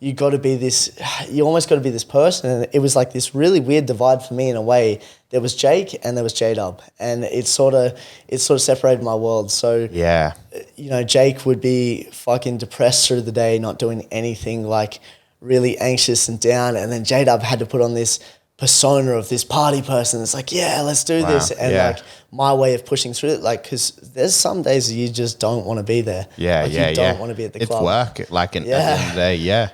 you almost got to be this person. And it was like this really weird divide for me in a way. There was Jake and there was J-Dub, and it sort of separated my world. So, Yeah. Jake would be fucking depressed through the day, not doing anything, like really anxious and down. And then J-Dub had to put on this persona of this party person. It's like, yeah, let's do this. And like my way of pushing through it, like, because there's some days you just don't want to be there. Yeah, like, you don't want to be at the club. It's work, like at the end of the day, yeah.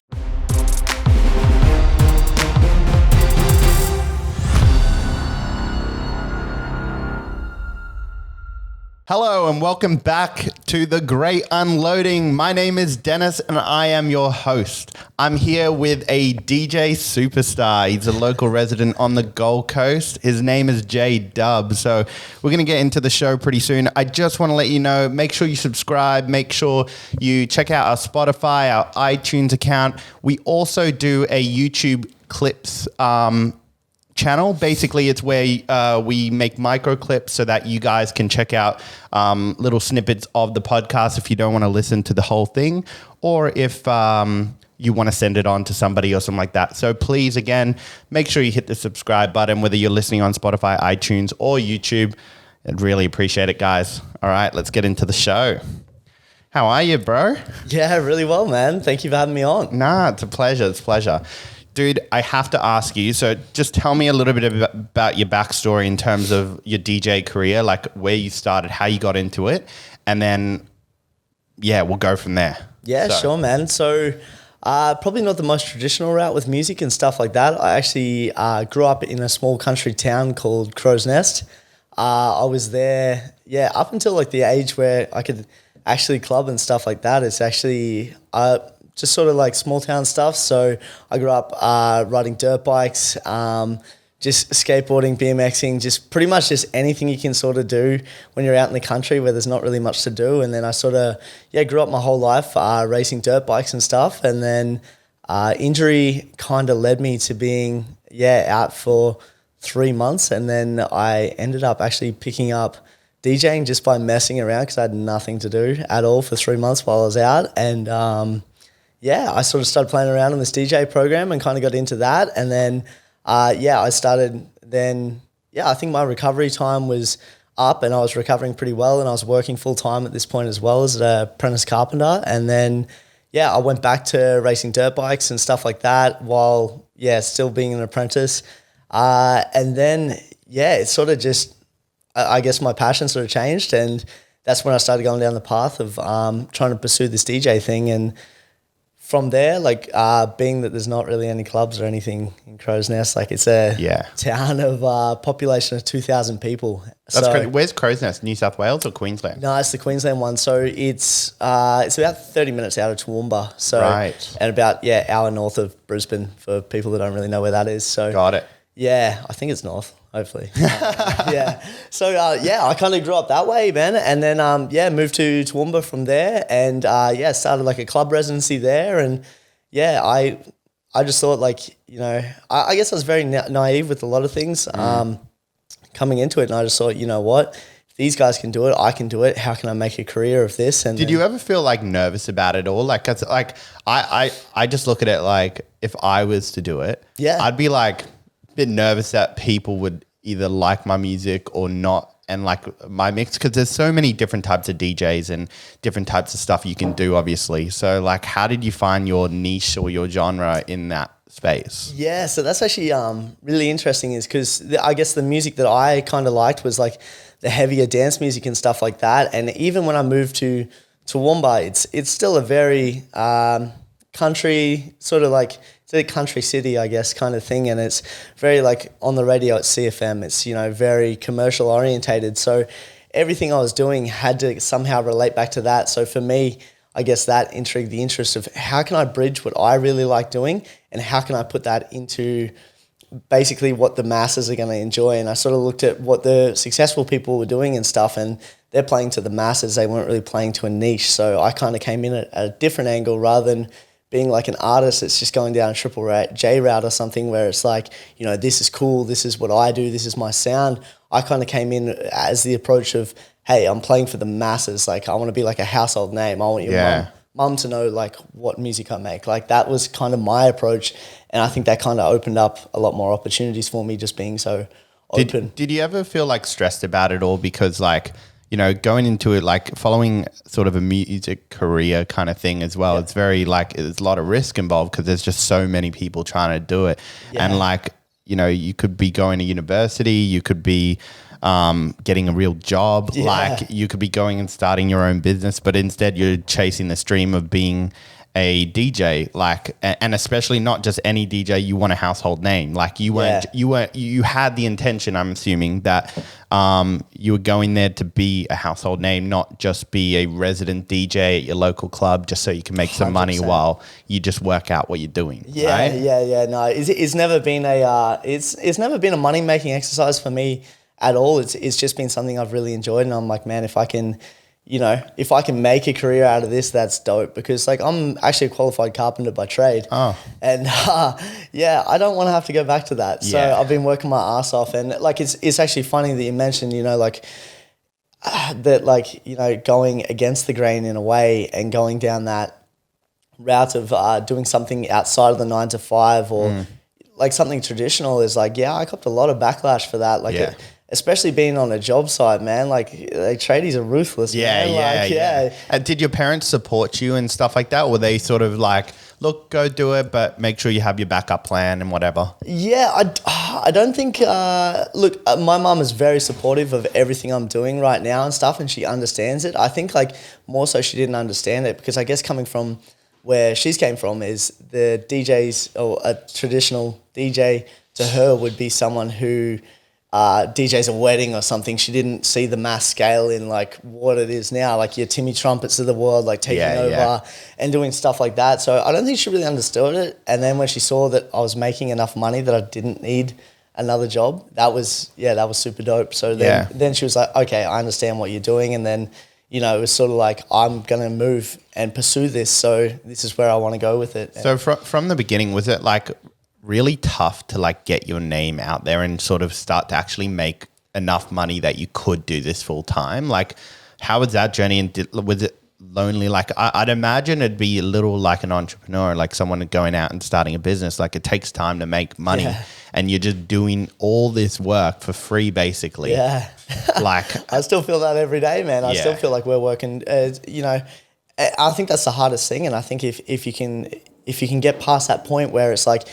Hello and welcome back to The Great Unloading. My name is Dennis and I am your host. I'm here with a DJ superstar. He's a local resident on the Gold Coast. His name is J-Dub. So we're going to get into the show pretty soon. I just want to let you know, make sure you subscribe. Make sure you check out our Spotify, our iTunes account. We also do a YouTube clips channel. Basically, it's where we make micro clips so that you guys can check out little snippets of the podcast if you don't want to listen to the whole thing, or if you want to send it on to somebody or something like that. So please, again, make sure you hit the subscribe button, whether you're listening on Spotify, iTunes, or YouTube. I'd really appreciate it, guys. All right, let's get into the show. How are you, bro? Yeah, really well, man. Thank you for having me on. Nah, it's a pleasure. It's a pleasure. Dude, I have to ask you, so just tell me a little bit about your backstory in terms of your DJ career, like where you started, how you got into it, and then, we'll go from there. Yeah, sure, man. So probably not the most traditional route with music and stuff like that. I actually grew up in a small country town called Crow's Nest. I was there, up until like the age where I could actually club and stuff like that. It's actually... just sort of like small town stuff. So I grew up riding dirt bikes, just skateboarding, BMXing, just pretty much just anything you can sort of do when you're out in the country where there's not really much to do. And then I sort of, grew up my whole life racing dirt bikes and stuff. And then injury kind of led me to being, out for 3 months. And then I ended up actually picking up DJing just by messing around because I had nothing to do at all for 3 months while I was out. And I sort of started playing around on this DJ program and kind of got into that. And then, I started then, I think my recovery time was up and I was recovering pretty well and I was working full time at this point as well as an apprentice carpenter. And then, I went back to racing dirt bikes and stuff like that while, still being an apprentice. And then, it sort of just, I guess my passion sort of changed, and that's when I started going down the path of trying to pursue this DJ thing. And from there, like being that there's not really any clubs or anything in Crow's Nest, like it's a town of population of 2,000 people. That's crazy. Where's Crow's Nest? New South Wales or Queensland? No, it's the Queensland one. So it's about 30 minutes out of Toowoomba. So right. And about hour north of Brisbane for people that don't really know where that is. So got it. Yeah, I think it's north. Hopefully. So, I kind of grew up that way, man. And then, moved to Toowoomba from there and, started like a club residency there. And, I just thought like, I guess I was very naive with a lot of things coming into it. And I just thought, you know what, if these guys can do it, I can do it. How can I make a career of this? And did you ever feel like nervous about it all? Like, it's like I just look at it like if I was to do it, I'd be like, bit nervous that people would either like my music or not and like my mix, because there's so many different types of DJs and different types of stuff you can do, obviously. So like, how did you find your niche or your genre in that space? Yeah, so that's actually really interesting, is because I guess the music that I kind of liked was like the heavier dance music and stuff like that. And even when I moved to Toowoomba, it's still a very country sort of like, it's a country city, I guess, kind of thing. And it's very like on the radio at CFM, it's, very commercial orientated. So everything I was doing had to somehow relate back to that. So for me, I guess that intrigued the interest of how can I bridge what I really like doing and how can I put that into basically what the masses are going to enjoy. And I sort of looked at what the successful people were doing and stuff, and they're playing to the masses. They weren't really playing to a niche. So I kind of came in at a different angle rather than being like an artist that's just going down a triple J route or something where it's like, this is cool, this is what I do, this is my sound. I kind of came in as the approach of, hey, I'm playing for the masses. Like I want to be like a household name. I want your mum to know like what music I make. Like that was kind of my approach, and I think that kind of opened up a lot more opportunities for me just being so open. Did you ever feel like stressed about it all? Because like, you know, going into it, like following sort of a music career kind of thing as well, it's very like, there's a lot of risk involved because there's just so many people trying to do it. And like, you know, you could be going to university, you could be getting a real job, like you could be going and starting your own business, but instead you're chasing this dream of being a DJ, like, and especially not just any DJ, you want a household name. Like you had the intention, I'm assuming, that you were going there to be a household name, not just be a resident DJ at your local club just so you can make some 100%. Money while you just work out what you're doing. Yeah, right? No, it's never been it's never been a money making exercise for me at all. It's just been something I've really enjoyed, and I'm like, man, if I can make a career out of this, that's dope. Because like I'm actually a qualified carpenter by trade. Oh. And I don't want to have to go back to that. So I've been working my ass off, and like it's actually funny that you mentioned, you know, like that, like, you know, going against the grain in a way and going down that route of doing something outside of the 9 to 5 or like something traditional is like, I copped a lot of backlash for that. Like especially being on a job site, man, like tradies are ruthless. Man. And did your parents support you and stuff like that? Or were they sort of like, look, go do it, but make sure you have your backup plan and whatever? Yeah, I don't think, my mum is very supportive of everything I'm doing right now and stuff, and she understands it. I think like more so she didn't understand it because I guess coming from where she's came from is the DJs, or a traditional DJ to her would be someone who DJs a wedding or something. She didn't see the mass scale in like what it is now, like your Timmy Trumpets of the world, like taking over and doing stuff like that. So I don't think she really understood it. And then when she saw that I was making enough money that I didn't need another job, that was super dope. So then she was like, okay, I understand what you're doing. And then, you know, it was sort of like, I'm going to move and pursue this. So this is where I want to go with it. So from the beginning, was it like really tough to like get your name out there and sort of start to actually make enough money that you could do this full time? Like, how was that journey, and was it lonely? Like, I'd imagine it'd be a little like an entrepreneur, like someone going out and starting a business. Like, it takes time to make money, and you're just doing all this work for free, basically. Yeah, like I still feel that every day, man. I still feel like we're working. You know, I think that's the hardest thing, and I think if you can get past that point where it's like,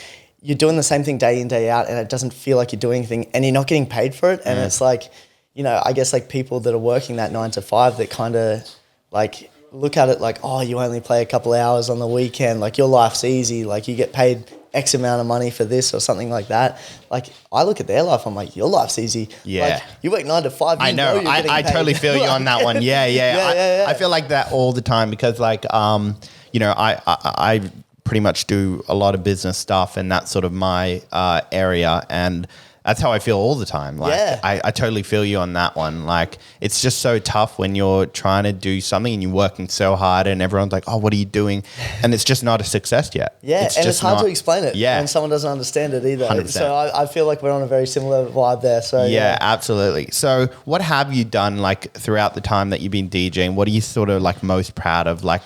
you're doing the same thing day in, day out, and it doesn't feel like you're doing anything, and you're not getting paid for it. And it's like, you know, I guess like people that are working that 9 to 5 that kind of like look at it like, oh, you only play a couple of hours on the weekend, like your life's easy, like you get paid X amount of money for this or something like that. Like I look at their life, I'm like, your life's easy. Yeah. Like, you work 9 to 5. I know. I totally feel you on that one. Yeah. I feel like that all the time because like, you know, I pretty much do a lot of business stuff, and that's sort of my area, and that's how I feel all the time. Like I totally feel you on that one. Like it's just so tough when you're trying to do something and you're working so hard and everyone's like, oh, what are you doing? And it's just not a success yet. Yeah, it's hard to explain it when someone doesn't understand it either. 100%. So I feel like we're on a very similar vibe there. So yeah, absolutely. So what have you done like throughout the time that you've been DJing? What are you sort of like most proud of? Like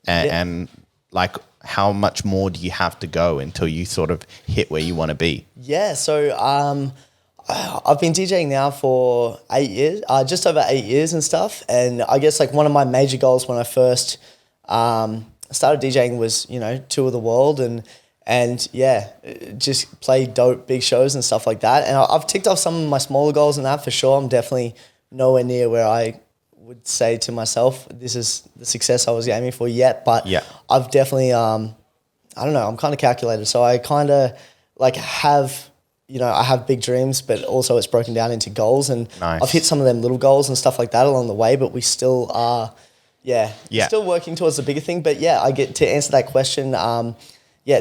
and like, how much more do you have to go until you sort of hit where you want to be? Yeah, so I've been DJing now for 8 years, just over 8 years and stuff. And I guess like one of my major goals when I first started DJing was, you know, tour the world and just play dope big shows and stuff like that. And I've ticked off some of my smaller goals in that for sure. I'm definitely nowhere near where I would say to myself, this is the success I was aiming for yet. But I've definitely, I don't know, I'm kind of calculated. So I kind of like have, you know, I have big dreams, but also it's broken down into goals. And I've hit some of them little goals and stuff like that along the way, but we still are, still working towards the bigger thing. But I get to answer that question.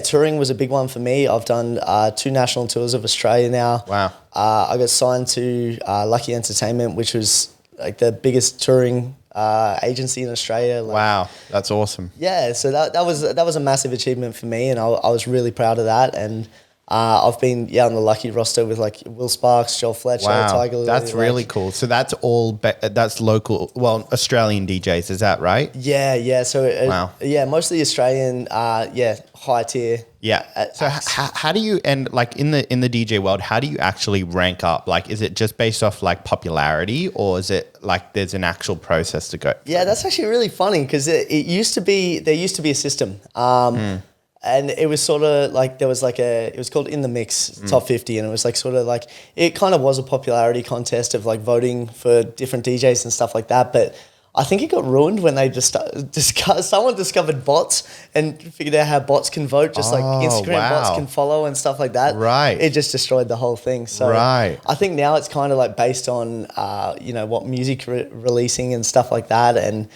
Touring was a big one for me. I've done 2 national tours of Australia now. Wow. I got signed to Lucky Entertainment, which was like the biggest touring agency in Australia. Like, wow, that's awesome. Yeah, so that was a massive achievement for me, and I was really proud of that. And I've been on the lucky roster with like Will Sparks, Joel Fletcher, Tiger Lily. That's really cool. So that's all that's local, well, Australian DJs, is that right? Yeah. So Wow. mostly Australian. High tier. Yeah. So how do you, and like in the DJ world, how do you actually rank up? Like, is it just based off like popularity, or is it like there's an actual process to go? Yeah, that's actually really funny because there used to be a system. And it was sort of like it was called In the Mix Top 50, and it was like sort of like it kind of was a popularity contest of like voting for different DJs and stuff like that. But I think it got ruined when they someone discovered bots and figured out how bots can vote, just like Instagram bots can follow and stuff like that. Right. It just destroyed the whole thing. So right. I think now it's kind of like based on what music releasing and stuff like that. And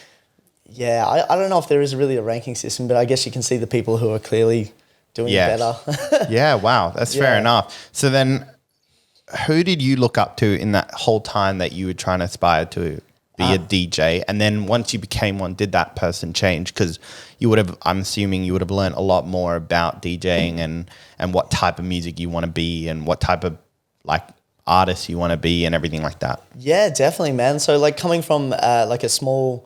yeah, I don't know if there is really a ranking system, but I guess you can see the people who are clearly doing better. Yeah, wow. That's fair enough. So then who did you look up to in that whole time that you were trying to aspire to be a DJ? And then once you became one, did that person change? Because I'm assuming you would have learned a lot more about DJing and what type of music you want to be and what type of like artist you want to be and everything like that. Yeah, definitely, man. So like coming from like a smaller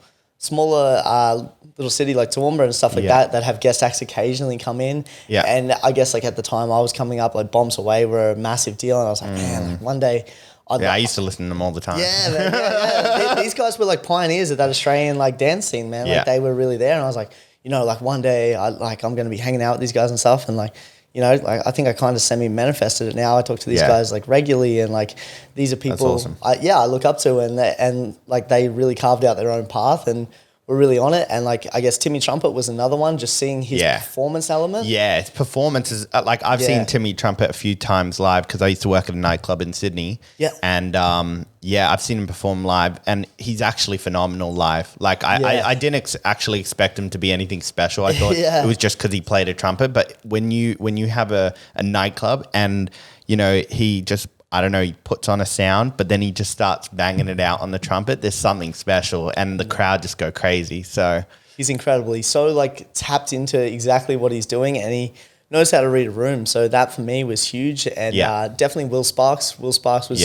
little city like Toowoomba and stuff like that have guest acts occasionally come in. Yeah. And I guess like at the time I was coming up, like Bombs Away were a massive deal, and I was like, man, like one day I used to listen to them all the time. Yeah, man, These guys were like pioneers of that Australian like dance scene, man. Like they were really there, and I was like, like one day I'm going to be hanging out with these guys and stuff, and like, like I think I kind of semi-manifested it now. I talk to these guys like regularly, and like these are people I look up to, and like they really carved out their own path and were really on it. And like I guess Timmy Trumpet was another one, just seeing his performance element. Yeah, his performance is like I've seen Timmy Trumpet a few times live because I used to work at a nightclub in Sydney. Yeah. And I've seen him perform live, and he's actually phenomenal live. Like I didn't actually expect him to be anything special. I thought it was just because he played a trumpet. But when you have a nightclub and he just, I don't know, he puts on a sound, but then he just starts banging it out on the trumpet, there's something special, and the crowd just go crazy. So he's incredible. He's so like tapped into exactly what he's doing, and he knows how to read a room. So that for me was huge. And definitely Will Sparks. Will Sparks was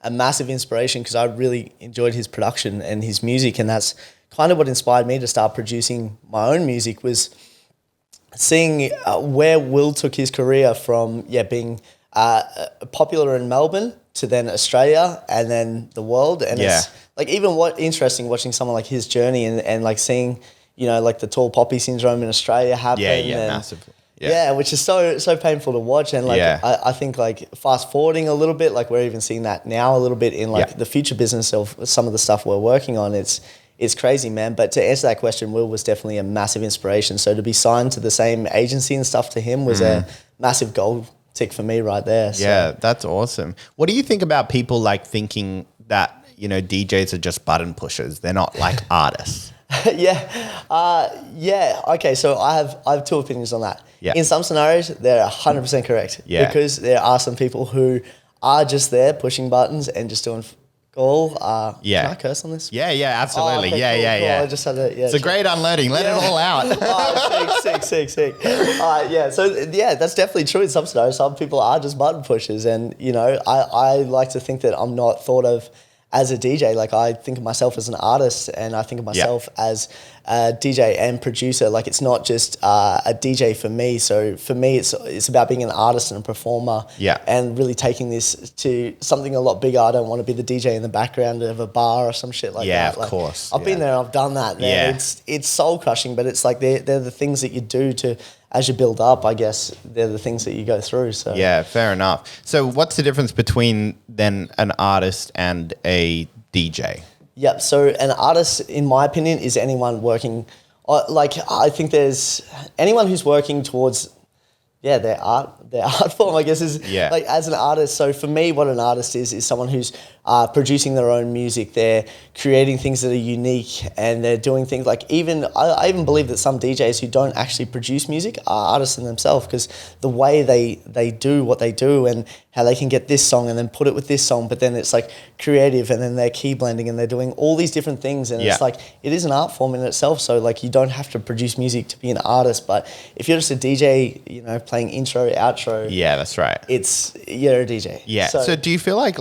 a massive inspiration because I really enjoyed his production and his music, and that's kind of what inspired me to start producing my own music, was seeing where Will took his career from being popular in Melbourne to then Australia and then the world. And it's like even interesting watching someone like his journey and like seeing, like the tall poppy syndrome in Australia happen. Massively. Yeah, which is so painful to watch. And like I think like fast forwarding a little bit, like we're even seeing that now a little bit in like the future business of some of the stuff we're working on. It's crazy, man. But to answer that question, Will was definitely a massive inspiration. So to be signed to the same agency and stuff to him was a massive goal tick for me right there. So. Yeah, that's awesome. What do you think about people like thinking that, DJs are just button pushers? They're not like artists. Okay, so I have two opinions on that. Yeah. In some scenarios, they're 100% correct. Yeah. Because there are some people who are just there pushing buttons and just doing cool. Can I curse on this? Yeah, absolutely. Cool. I just had to, it's a great unloading. Let it all out. Sick. So that's definitely true in some scenarios. Some people are just button pushers, and I like to think that I'm not thought of as a DJ. Like I think of myself as an artist, and I think of myself as a DJ and producer. Like it's not just a DJ for me. So for me, it's about being an artist and a performer. Yeah. And really taking this to something a lot bigger. I don't want to be the DJ in the background of a bar or some shit like that. Yeah, of course. I've been there and I've done that. Man. Yeah. It's soul crushing, but it's like they're the things that you do to, as you build up, I guess they're the things that you go through. So yeah, fair enough. So what's the difference between then an artist and a DJ? Yep. So an artist, in my opinion, is anyone working, I think there's anyone who's working towards, their art form, I guess, is like as an artist. So for me, what an artist is someone who's producing their own music. They're creating things that are unique, and they're doing things like I even believe that some DJs who don't actually produce music are artists in themselves, because the way they do what they do and how they can get this song and then put it with this song, but then it's like creative, and then they're key blending and they're doing all these different things, and it's like it is an art form in itself. So like you don't have to produce music to be an artist, but if you're just a DJ, playing intro, outro, that's right. You're a DJ. Yeah. So do you feel like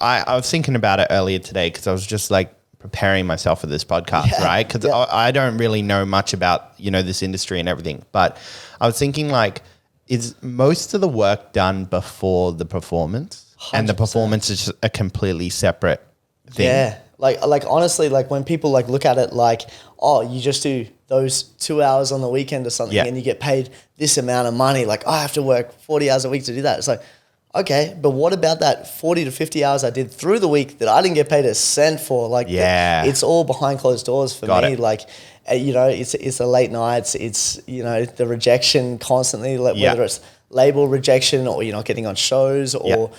I was thinking about it earlier today, because I was just like preparing myself for this podcast, right? Because I don't really know much about this industry and everything, but I was thinking like, is most of the work done before the performance, 100%. And the performance is just a completely separate thing? Yeah. Like honestly, like when people like look at it like, oh, you just do those 2 hours on the weekend or something, and you get paid this amount of money. Like, I have to work 40 hours a week to do that. It's like, okay, but what about that 40 to 50 hours I did through the week that I didn't get paid a cent for? Like, it's all behind closed doors for me. Like, it's the late nights. It's, the rejection constantly, like whether it's label rejection or you're not getting on shows or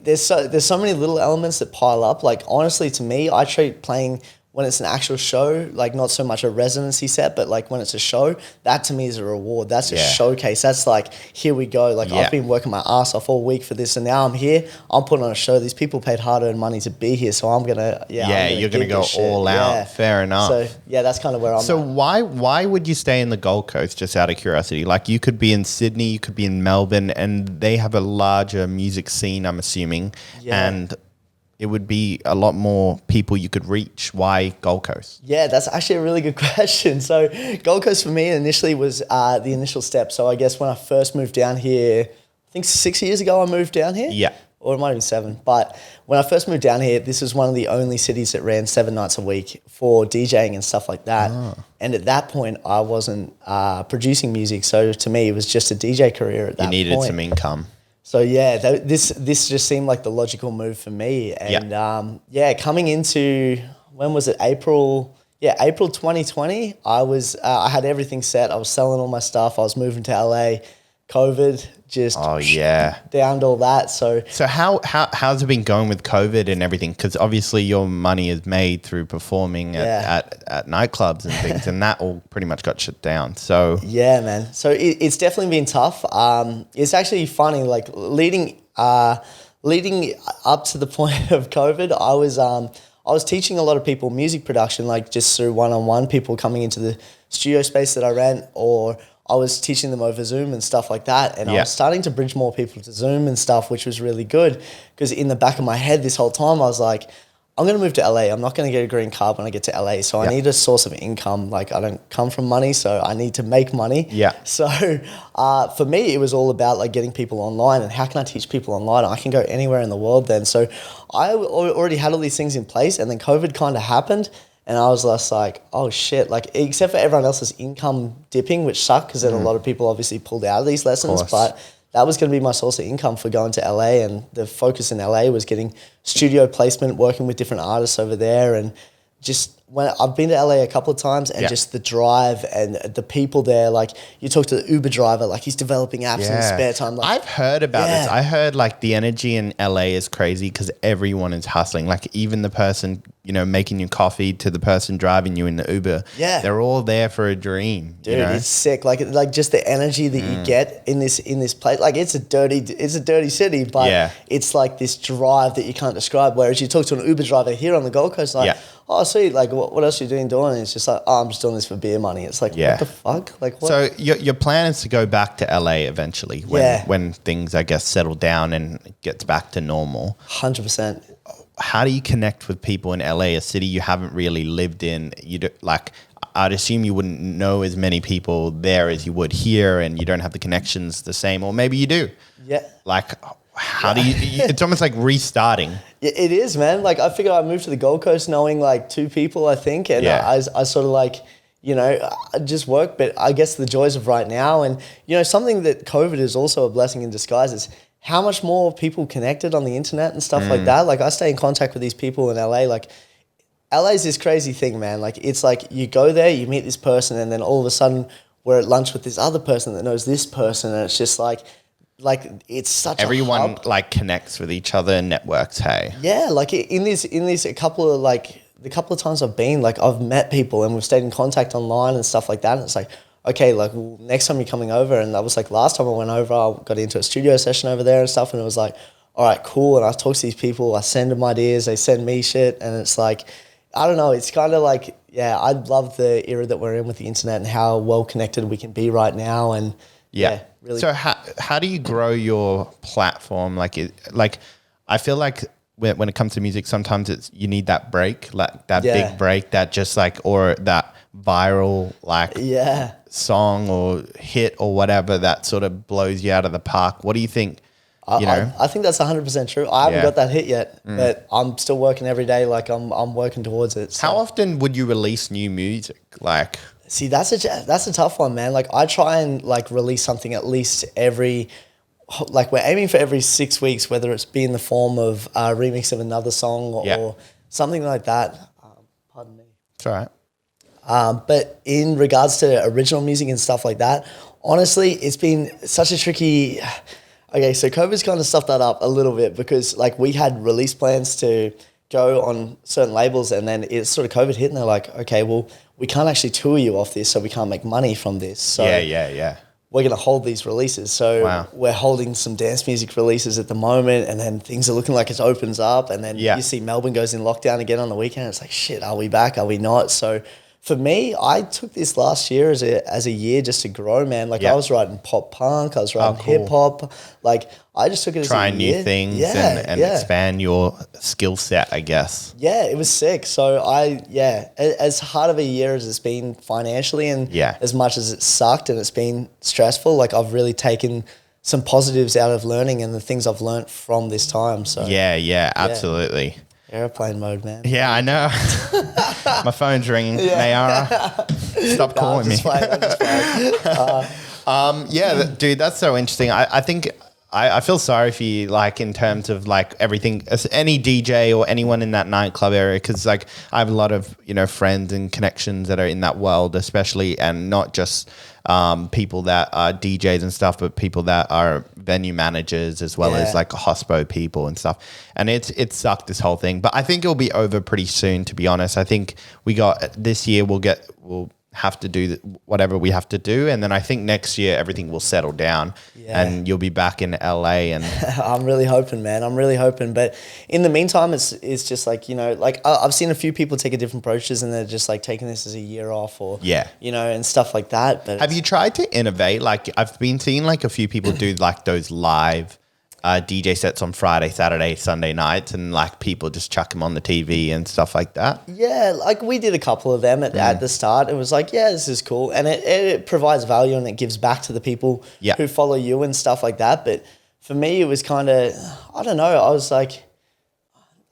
there's so many little elements that pile up. Like, honestly, to me, I treat playing when it's an actual show, like not so much a residency set, but like when it's a show, that to me is a reward. That's a showcase. That's like, here we go. Like I've been working my ass off all week for this, and now I'm here. I'm putting on a show. These people paid hard-earned money to be here, so I'm gonna you're gonna go all out. Yeah. Fair enough. So that's kind of where I'm. So why would you stay in the Gold Coast? Just out of curiosity, like you could be in Sydney, you could be in Melbourne, and they have a larger music scene, I'm assuming, and it would be a lot more people you could reach. Why Gold Coast? Yeah, that's actually a really good question. So Gold Coast for me initially was the initial step. So I guess when I first moved down here, I think 6 years ago I moved down here. Yeah. Or it might have been 7. But when I first moved down here, this was one of the only cities that ran 7 nights a week for DJing and stuff like that. And at that point, I wasn't producing music. So to me, it was just a DJ career at that point. You needed some income. So this just seemed like the logical move for me. And coming into, when was it? April 2020, I had everything set. I was selling all my stuff. I was moving to LA. COVID just downed all that. So how's it been going with COVID and everything? Because obviously your money is made through performing at nightclubs and things, and that all pretty much got shut down. So yeah, man. So it's definitely been tough. It's actually funny, like leading up to the point of COVID, I was teaching a lot of people music production, like just through one-on-one people coming into the studio space that I ran, or I was teaching them over Zoom and stuff like that. And I was starting to bridge more people to Zoom and stuff, which was really good, because in the back of my head this whole time, I was like, I'm going to move to LA. I'm not going to get a green card when I get to LA. So I need a source of income. Like, I don't come from money, so I need to make money. Yeah. So for me, it was all about like getting people online, and how can I teach people online? I can go anywhere in the world then. So I already had all these things in place, and then COVID kind of happened. And I was just like, oh shit, like except for everyone else's income dipping, which sucked, because then a lot of people obviously pulled out of these lessons, but that was going to be my source of income for going to LA. And the focus in LA was getting studio placement, working with different artists over there. And just when I've been to LA a couple of times, and just the drive and the people there, like you talk to the Uber driver, like he's developing apps in his spare time. Like, I've heard about this. I heard like the energy in LA is crazy, because everyone is hustling. Like even the person, making you coffee to the person driving you in the Uber. Yeah. They're all there for a dream. Dude, it's sick. Like just the energy that you get in this place. Like it's a dirty city, but it's like this drive that you can't describe. Whereas you talk to an Uber driver here on the Gold Coast, like, oh, sweet, like what else are you doing? And it's just like, oh, I'm just doing this for beer money. It's like, what the fuck? Like, what? So your plan is to go back to LA eventually when things, I guess, settle down and it gets back to normal. 100%. How do you connect with people in LA, a city you haven't really lived in? I'd assume you wouldn't know as many people there as you would here, and you don't have the connections the same, or maybe you do. Yeah. Like, how do you, it's almost like restarting. It is, man. Like, I figured I moved to the Gold Coast knowing like 2 people, I think. And I sort of like, I just work, but I guess the joys of right now. And, something that COVID is also a blessing in disguise is how much more people connected on the internet and stuff like that. Like, I stay in contact with these people in LA. Like, LA's this crazy thing, man. Like, it's like you go there, you meet this person, and then all of a sudden we're at lunch with this other person that knows this person. And it's just like like it's such Everyone a hub. like connects with each other and networks. Hey. Yeah, like in this a couple of like the couple of times I've been, like I've met people and we've stayed in contact online and stuff like that. And it's like, okay, like well, next time you're coming over, and that was like last time I went over, I got into a studio session over there and stuff, and it was like, all right, cool. And I talk to these people, I send them ideas, they send me shit, and it's like, I don't know, it's kind of like, yeah, I love the era that we're in with the internet and how well connected we can be right now, and really. So how do you grow your platform? Like I feel like when it comes to music, sometimes you need that break, like that big break, that just like, or that viral like song or hit or whatever that sort of blows you out of the park. What do you think? I think that's 100% true. I haven't got that hit yet, but I'm still working every day. Like I'm working towards it. So. How often would you release new music? Like, see, that's a tough one, man. Like I try and like release something at least every, like we're aiming for every 6 weeks, whether it's be in the form of a remix of another song or something like that. Pardon me. It's all right. But in regards to original music and stuff like that, honestly, it's been such a tricky. Okay, so COVID's kind of stuffed that up a little bit because like we had release plans to go on certain labels, and then it's sort of COVID hit, and they're like, okay, well, we can't actually tour you off this, so we can't make money from this. So we're going to hold these releases. So we're holding some dance music releases at the moment, and then things are looking like it opens up, and then you see Melbourne goes in lockdown again on the weekend. It's like, shit, are we back? Are we not? So for me, I took this last year as a year just to grow, man. Like I was writing pop punk, I was writing hip hop. Like I just took it as a year. Try new things and expand your skill set, I guess. Yeah, it was sick. So as hard of a year as it's been financially, and as much as it sucked and it's been stressful, like I've really taken some positives out of learning and the things I've learned from this time. So absolutely. Airplane mode, man. Yeah, I know. My phone's ringing. Mayara, stop calling me. Dude, that's so interesting. I think I feel sorry for you, like in terms of like everything, as any DJ or anyone in that nightclub area, because like I have a lot of friends and connections that are in that world, especially, and not just people that are DJs and stuff, but people that are venue managers as well as like hospo people and stuff. And it sucked, this whole thing, but I think it'll be over pretty soon, to be honest. I think this year we'll have to do whatever we have to do, and then I think next year everything will settle down and you'll be back in LA. And I'm really hoping, man. I'm really hoping, but in the meantime, it's just like like I've seen a few people take a different approaches, and they're just like taking this as a year off, or and stuff like that. But have you tried to innovate? Like I've been seeing like a few people do like those live DJ sets on Friday, Saturday, Sunday nights, and like people just chuck them on the TV and stuff like that. Yeah, like we did a couple of them at the start. It was like, this is cool, and it provides value, and it gives back to the people who follow you and stuff like that. But for me, it was kind of, I don't know. I was like,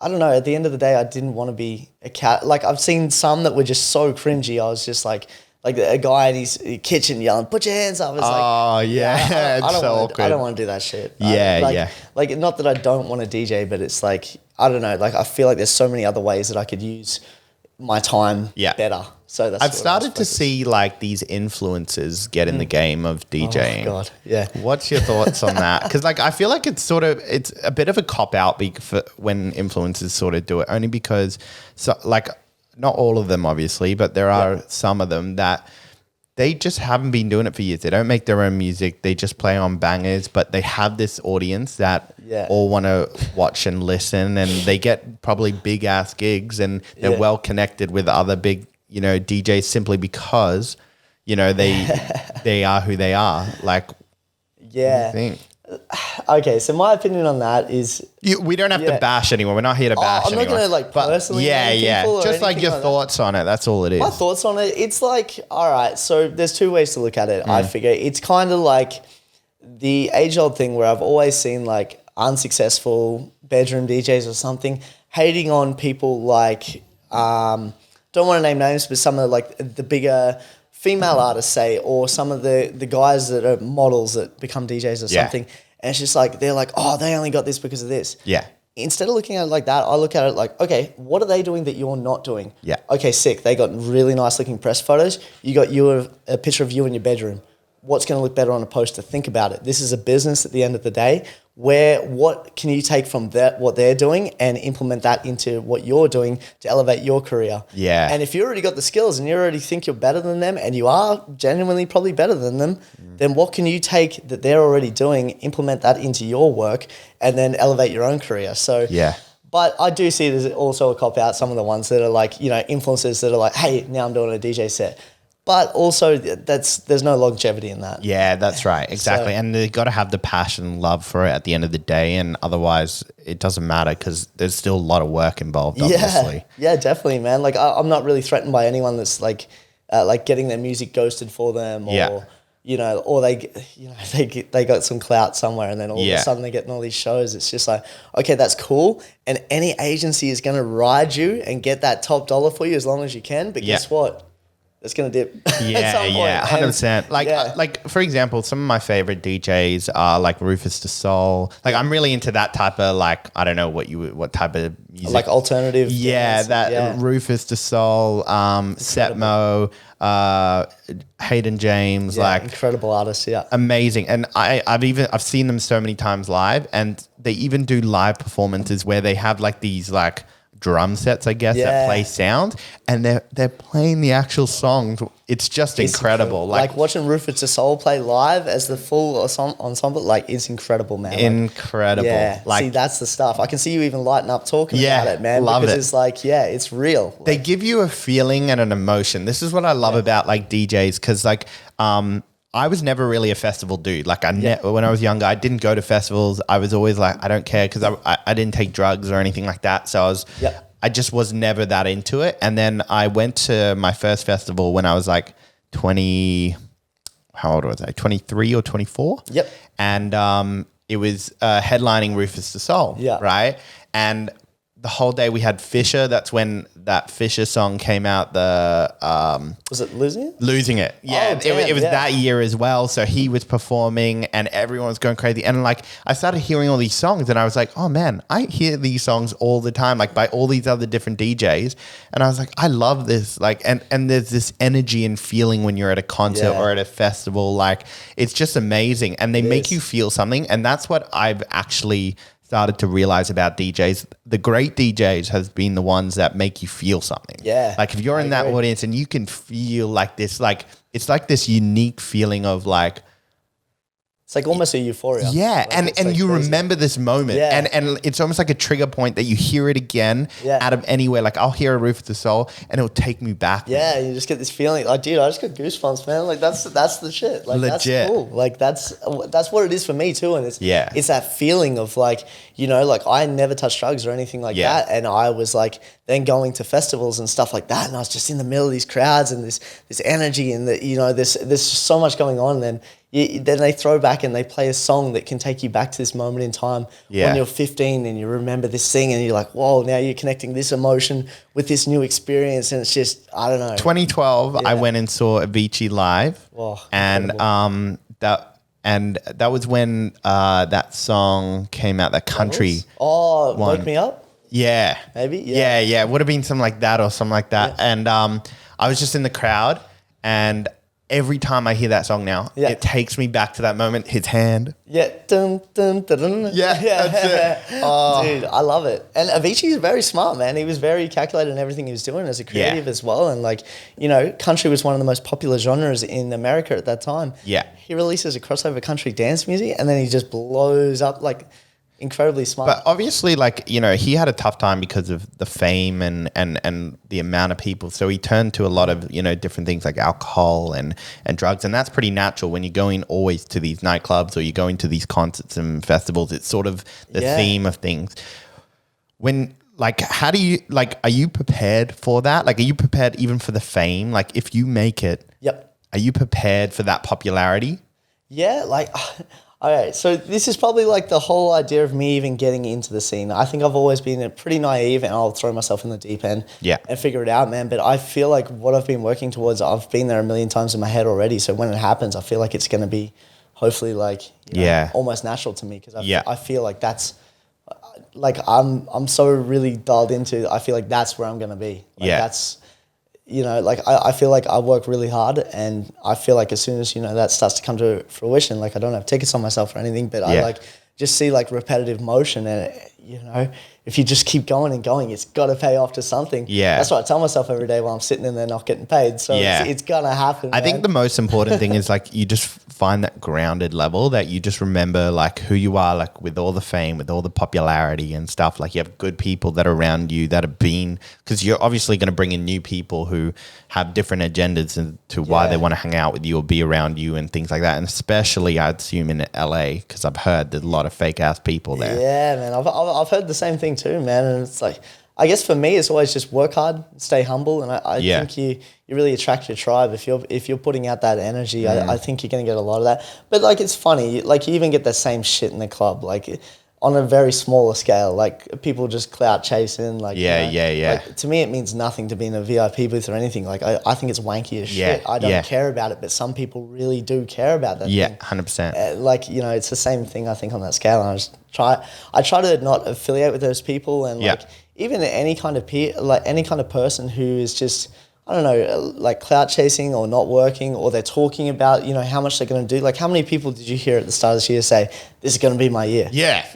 I don't know. At the end of the day, I didn't want to be a cat. Like I've seen some that were just so cringy. I was just like a guy in his kitchen yelling, "Put your hands up!" It's like, I don't want to do that shit. Like, not that I don't want to DJ, but it's like, I don't know. Like, I feel like there's so many other ways that I could use my time better. So I've started to see like these influencers get in the game of DJing. Oh God, yeah. What's your thoughts on that? Because like I feel like it's a bit of a cop out for when influencers sort of do it, only because not all of them, obviously, but there are some of them that they just haven't been doing it for years. They don't make their own music. They just play on bangers, but they have this audience that all want to watch and listen, and they get probably big ass gigs, and they're well connected with other big, DJs simply because, they are who they are. Like, what do you think? Okay, so my opinion on that is... we don't have to bash anyone. We're not here to bash anyone. I'm not going to personally... Just like your thoughts on it. That's all it is. My thoughts on it, it's like, all right, so there's two ways to look at it. I figure it's kind of like the age-old thing where I've always seen like unsuccessful bedroom DJs or something hating on people like... don't want to name names, but some of the bigger... female artists, say, or some of the guys that are models that become DJs or something. And it's just like, they're like, oh, they only got this because of this. Yeah. Instead of looking at it like that, I look at it like, okay, what are they doing that you're not doing? Yeah. Okay, sick. They got really nice looking press photos. You got a picture of you in your bedroom. what's going to look better on a poster. Think about it. This is a business at the end of the day. What can you take from what they're doing and implement that into what you're doing to elevate your career? Yeah. And if you already got the skills and you already think you're better than them, and you are genuinely probably better than them, then what can you take that they're already doing, implement that into your work, and then elevate your own career? So Yeah. But I do see there's also a cop out, some of the ones that are like, influencers that are like, hey, now I'm doing a DJ set. But also there's no longevity in that. Yeah, that's right. Exactly. So- and they've got to have the passion and love for it at the end of the day. And otherwise it doesn't matter because there's still a lot of work involved, obviously. Yeah, definitely, man. Like I'm not really threatened by anyone that's like getting their music ghosted for them or, or they got some clout somewhere and then all of a sudden they're getting all these shows. It's just like, okay, that's cool. And any agency is going to ride you and get that top dollar for you as long as you can. But guess what? It's going to dip at some point. 100%. Like for example, some of my favorite DJs are like Rufus Du Sol. Like I'm really into that type of like, I don't know what type of music. Like alternative. Rufus Du Sol, Setmo, Hayden James, like incredible artists. Yeah. Amazing. And I've seen them so many times live, and they even do live performances where they have like these like drum sets, I guess, that play sound, and they're playing the actual songs. It's just incredible. Like watching Rufus Du Sol play live as the full ensemble, like it's incredible, man. Incredible. Yeah. Like, see, that's the stuff. I can see you even lighting up talking about it, man. Love because it. It's like, it's real. They give you a feeling and an emotion. This is what I love about like DJs, because like I was never really a festival dude. Like when I was younger, I didn't go to festivals. I was always like, I don't care, because I didn't take drugs or anything like that. So I just was never that into it. And then I went to my first festival when I was like 20, how old was I? 23 or 24? Yep. And it was headlining Rufus Du Sol, right? And the whole day we had Fisher. That's when that Fisher song came out. Was it Losing It? Losing It. Yeah, Oh, damn, it was that year as well. So he was performing and everyone was going crazy. And like I started hearing all these songs and I was like, oh man, I hear these songs all the time, like by all these other different DJs. And I was like, I love this. Like, and there's this energy and feeling when you're at a concert or at a festival. Like it's just amazing. And they make you feel something. And that's what I've actually started to realize about DJs. The great DJs has been the ones that make you feel something. Yeah. Like if you're in that audience and you can feel like this, like it's like this unique feeling of like, it's like almost a euphoria. Yeah, Like, and like you crazy. remember this moment. Yeah. And it's almost like a trigger point that you hear it again out of anywhere. Like I'll hear a Rufus Du Sol and it'll take me back. Yeah, you just get this feeling. Like, dude, I just got goosebumps, man. Like that's the shit. Like Legit. that's cool. Like that's what it is for me too. And it's that feeling of like, like I never touched drugs or anything like that. And I was like then going to festivals and stuff like that. And I was just in the middle of these crowds and this energy and there's so much going on. And then they throw back and they play a song that can take you back to this moment in time when you're 15 and you remember this thing and you're like, whoa, now you're connecting this emotion with this new experience. And it's just, I don't know. 2012, I went and saw Avicii live. Whoa, and that was when that song came out, that country. Oh, Wake Me Up? Yeah. Maybe? Yeah. It would have been something like that or something like that. Yeah. And I was just in the crowd, and every time I hear that song now, it takes me back to that moment. His hand. Yeah. Dun, dun, dun, dun. Yeah, that's it. Oh. Dude, I love it. And Avicii is very smart, man. He was very calculated in everything he was doing as a creative as well. And like, country was one of the most popular genres in America at that time. Yeah. He releases a crossover country dance music and then he just blows up like incredibly smart. But obviously, like, he had a tough time because of the fame and the amount of people. So he turned to a lot of, different things like alcohol and drugs. And that's pretty natural when you're going always to these nightclubs or you're going to these concerts and festivals. It's sort of the theme of things. When, like, how do you, like, are you prepared for that? Like, are you prepared even for the fame? Like, if you make it, are you prepared for that popularity? Yeah, like... Okay, so this is probably like the whole idea of me even getting into the scene. I think I've always been pretty naive and I'll throw myself in the deep end and figure it out, man. But I feel like what I've been working towards, I've been there a million times in my head already. So when it happens, I feel like it's going to be hopefully like, almost natural to me because I feel like that's like I'm so really dialed into, I feel like that's where I'm going to be. Like that's, you know, like I feel like I work really hard, and I feel like as soon as, you know, that starts to come to fruition, like I don't have tickets on myself or anything, but I like just see like repetitive motion, and you know, if you just keep going and going, it's got to pay off to something. Yeah. That's what I tell myself every day while I'm sitting in there not getting paid. So it's going to happen. I think the most important thing is like you just find that grounded level that you just remember like who you are, like with all the fame, with all the popularity and stuff. Like you have good people that are around you that have been, because you're obviously going to bring in new people who have different agendas and to why they want to hang out with you or be around you and things like that. And especially I'd assume in LA, because I've heard there's a lot of fake ass people there. Yeah, man. I've heard the same thing too, man. And it's like, I guess for me, it's always just work hard, stay humble, and I think you really attract your tribe if you're putting out that energy. I think you're gonna get a lot of that. But like, it's funny, like you even get the same shit in the club, like on a very smaller scale, like people just clout chasing, like Like, to me, it means nothing to be in a VIP booth or anything. Like I think it's wanky as shit. I don't care about it, but some people really do care about that. Yeah, thing. 100%. Like, you know, it's the same thing I think on that scale. And I try to not affiliate with those people, and like even any kind of any kind of person who is just, I don't know, like clout chasing or not working, or they're talking about, you know, how much they're going to do. Like, how many people did you hear at the start of this year say, this is going to be my year? Yeah.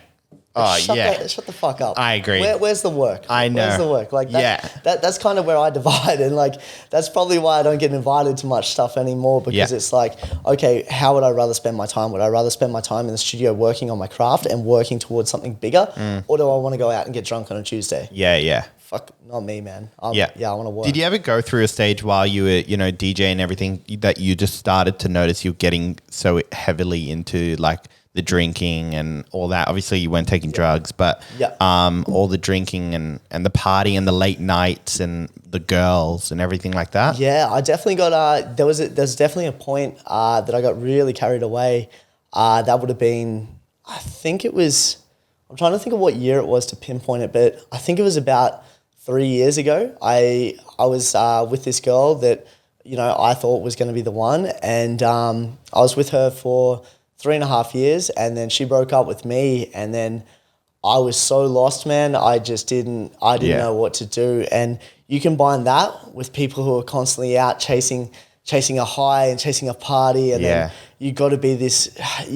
Shut the fuck up. I agree. Where's the work? I know. Where's the work? Like that's kind of where I divide, and like that's probably why I don't get invited to much stuff anymore, because it's like, okay, how would I rather spend my time? Would I rather spend my time in the studio working on my craft and working towards something bigger, or do I want to go out and get drunk on a Tuesday? Yeah. Fuck, not me, man. I want to work. Did you ever go through a stage while you were, you know, DJ and everything, that you just started to notice you're getting so heavily into like the drinking and all that? Obviously you weren't taking drugs, but all the drinking and the party and the late nights and the girls and everything like that? Yeah, I definitely got, there's definitely a point that I got really carried away. That would have been, I think it was, I'm trying to think of what year it was to pinpoint it, but I think it was about 3 years ago. I was with this girl that, you know, I thought was going to be the one, and I was with her for 3.5 years, and then she broke up with me, and then I was so lost, man. I didn't know what to do. And you combine that with people who are constantly out chasing a high and chasing a party, and then you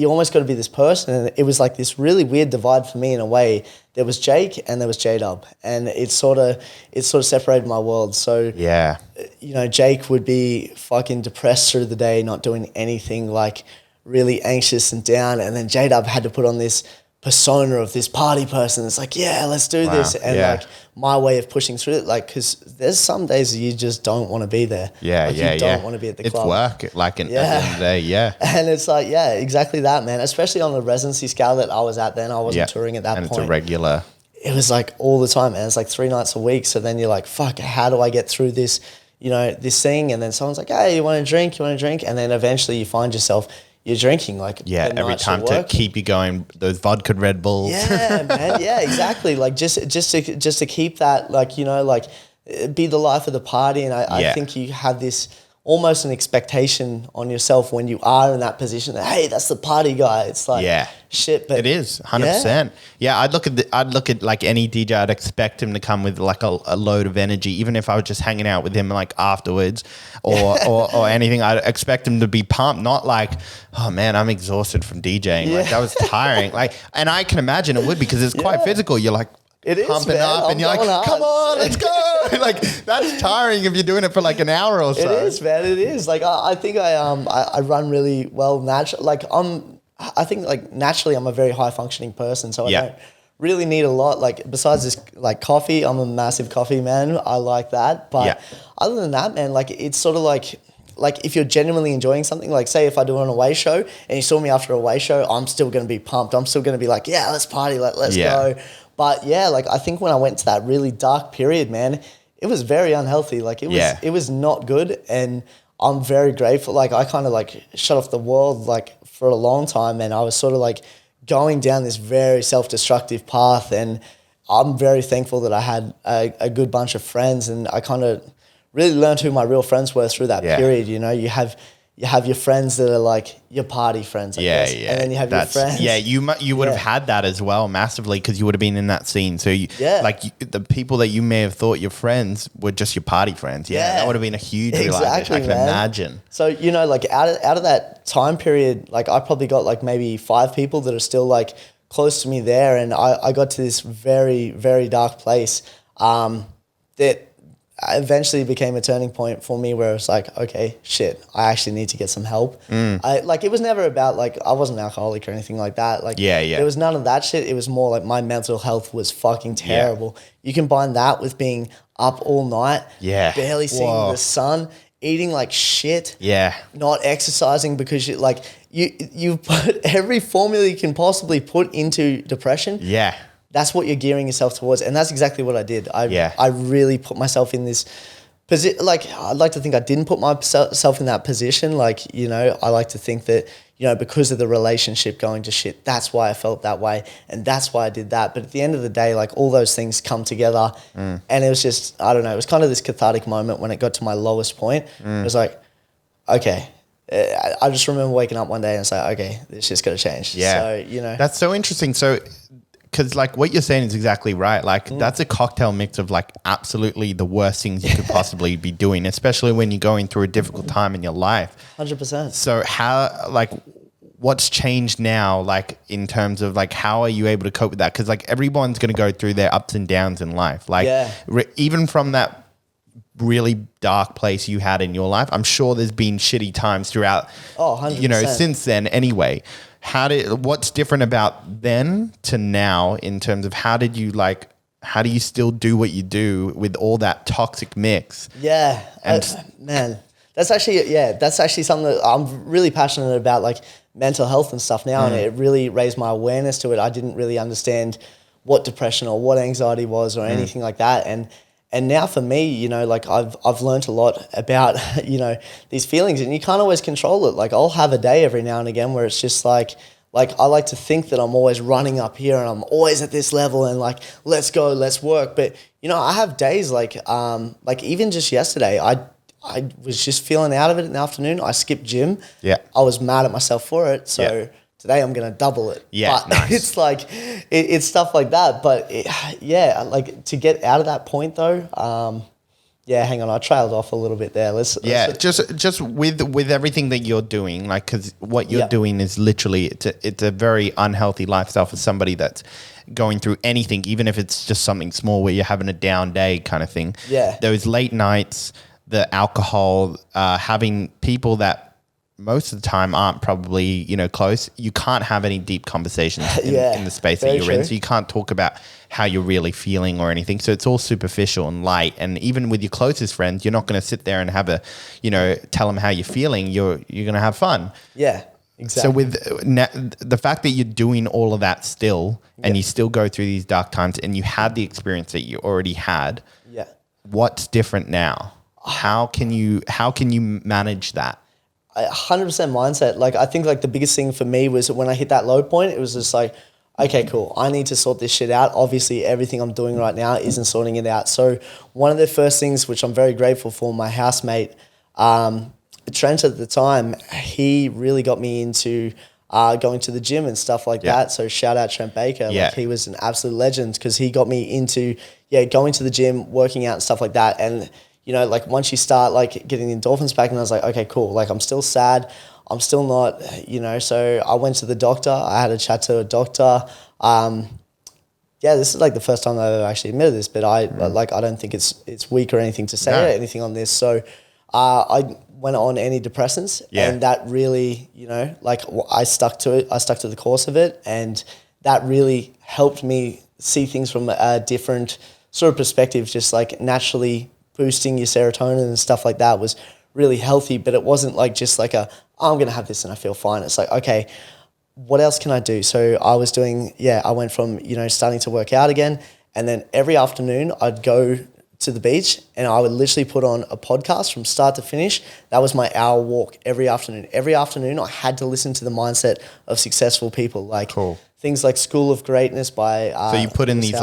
almost got to be this person. And it was like this really weird divide for me in a way. There was Jake and there was J-Dub, and it sort of separated my world. So you know, Jake would be fucking depressed through the day, not doing anything, like really anxious and down, and then J-Dub had to put on this persona of this party person. It's like, yeah, let's do this. And like my way of pushing through it, like, because there's some days you just don't want to be there. You don't want to be at the club. It's work, like at the end of the day, And it's like, exactly that, man. Especially on the residency scale that I was at then. I wasn't touring at that point. And it's a regular. It was like all the time, man. It's like 3 nights a week. So then you're like, fuck, how do I get through this, you know, this thing? And then someone's like, hey, you want to drink? And then eventually you find yourself, you're drinking like every time to keep you going, those vodka Red Bulls. Yeah, man. Yeah, exactly. Like just to keep that, like, you know, like be the life of the party. And I think you have this almost an expectation on yourself when you are in that position that, hey, that's the party guy. It's like shit, but it is 100%. Yeah, I'd look at like any DJ. I'd expect him to come with like a load of energy, even if I was just hanging out with him like afterwards or anything. I'd expect him to be pumped, not like, oh man, I'm exhausted from DJing. Like that was tiring. Like, and I can imagine it would, because it's quite physical. You're like, it is pumping up, and you're like, come on, let's go. Like that's tiring if you're doing it for like an hour or so. It is, man. It is. Like I think I run really well naturally. Like I think like naturally I'm a very high functioning person, so I don't really need a lot. Like besides this, like coffee, I'm a massive coffee man. I like that, but other than that, man, like it's sort of like if you're genuinely enjoying something, like say if I do an away show and you saw me after a away show, I'm still going to be pumped. I'm still going to be like, yeah, let's party, let's go. But like I think when I went to that really dark period, man, it was very unhealthy. Like it was not good, and I'm very grateful. Like I kind of like shut off the world like for a long time, and I was sort of like going down this very self-destructive path, and I'm very thankful that I had a good bunch of friends, and I kind of really learned who my real friends were through that period. You know, you have you have your friends that are like your party friends, I guess. And then you have your friends. Yeah, you would have had that as well massively because you would have been in that scene. So the people that you may have thought your friends were just your party friends. Yeah, that would have been a huge realization. I can imagine. So, you know, like out of that time period, like I probably got like maybe 5 people that are still like close to me there. And I got to this very, very dark place that eventually became a turning point for me where it's like, okay, shit, I actually need to get some help. It was never about like, I wasn't an alcoholic or anything like that. Like, there was none of that shit. It was more like my mental health was fucking terrible. You combine that with being up all night, barely seeing the sun, eating like shit, not exercising because you put every formula you can possibly put into depression. That's what you're gearing yourself towards. And that's exactly what I did. I really put myself in this position. Like, I'd like to think I didn't put myself in that position. Like, you know, I like to think that, you know, because of the relationship going to shit, that's why I felt that way. And that's why I did that. But at the end of the day, like all those things come together. And it was just, I don't know, it was kind of this cathartic moment when it got to my lowest point. It was like, okay. I just remember waking up one day and saying, okay, this shit's got to change. So, you know. That's so interesting. So, because like what you're saying is exactly right. Like that's a cocktail mix of like absolutely the worst things you could possibly be doing, especially when you're going through a difficult time in your life. 100%. So how, like, what's changed now, like in terms of like, how are you able to cope with that? Because like everyone's going to go through their ups and downs in life. Like even from that really dark place you had in your life, I'm sure there's been shitty times throughout, 100%. you know, since then anyway. What's different about then to now in terms of how do you still do what you do with all that toxic mix? Man, that's actually something that I'm really passionate about, like mental health and stuff now. And it really raised my awareness to it. I didn't really understand what depression or what anxiety was or anything like that. And now for me, you know, like I've learned a lot about, you know, these feelings, and you can't always control it. Like I'll have a day every now and again where it's just like I like to think that I'm always running up here and I'm always at this level and like, let's go, let's work. But, you know, I have days like even just yesterday, I was just feeling out of it in the afternoon. I skipped gym. I was mad at myself for it. So today I'm going to double it. But nice. It's like, it's stuff like that. But like to get out of that point though, hang on, I trailed off a little bit there. Just with everything that you're doing, like, because what you're doing is literally, it's a very unhealthy lifestyle for somebody that's going through anything, even if it's just something small where you're having a down day kind of thing. Those late nights, the alcohol, having people that most of the time aren't probably, you know, close. You can't have any deep conversations in the space that you're in. So you can't talk about how you're really feeling or anything. So it's all superficial and light. And even with your closest friends, you're not going to sit there and have tell them how you're feeling. You're going to have fun. Exactly. So with the fact that you're doing all of that still, and you still go through these dark times, and you had the experience that you already had, what's different now? How can you manage that? 100% mindset. Like I think like the biggest thing for me was when I hit that low point, it was just like, okay, cool, I need to sort this shit out. Obviously everything I'm doing right now isn't sorting it out. So one of the first things, which I'm very grateful for, my housemate, Trent at the time, he really got me into going to the gym and stuff like that. So shout out Trent Baker. Like he was an absolute legend because he got me into going to the gym, working out and stuff like that. And you know, like once you start like getting the endorphins back, and I was like, okay, cool. Like I'm still sad. I'm still not, you know, so I went to the doctor. I had a chat to a doctor. This is like the first time I've ever actually admitted this, but I don't think it's weak or anything to say anything on this. So I went on antidepressants and that really, you know, like I stuck to it. I stuck to the course of it, and that really helped me see things from a different sort of perspective, just like naturally boosting your serotonin and stuff like that was really healthy. But it wasn't like just like I'm going to have this and I feel fine. It's like, okay, what else can I do? So I was doing, I went from, you know, starting to work out again. And then every afternoon I'd go to the beach and I would literally put on a podcast from start to finish. That was my hour walk every afternoon. Every afternoon I had to listen to the mindset of successful people, like things like School of Greatness by so you put in these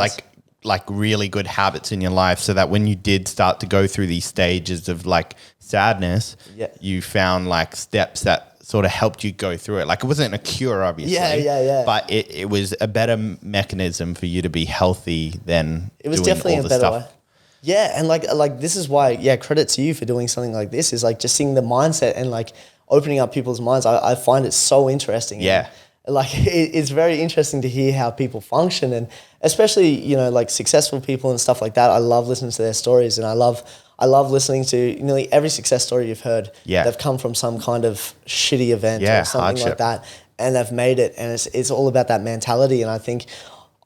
like really good habits in your life so that when you did start to go through these stages of like sadness, you found like steps that sort of helped you go through it. Like it wasn't a cure, obviously. But it was a better mechanism for you to be healthy than it was doing definitely all a the better stuff. way. Yeah, and like this is why, credit to you for doing something like this, is like just seeing the mindset and like opening up people's minds. I find it so interesting. Yeah. And, like it's very interesting to hear how people function, and especially, you know, like successful people and stuff like that. I love listening to their stories, and I love listening to nearly every success story you've heard. Yeah. They've come from some kind of shitty event or something hardship. like that, and they've made it, and it's all about that mentality. And I think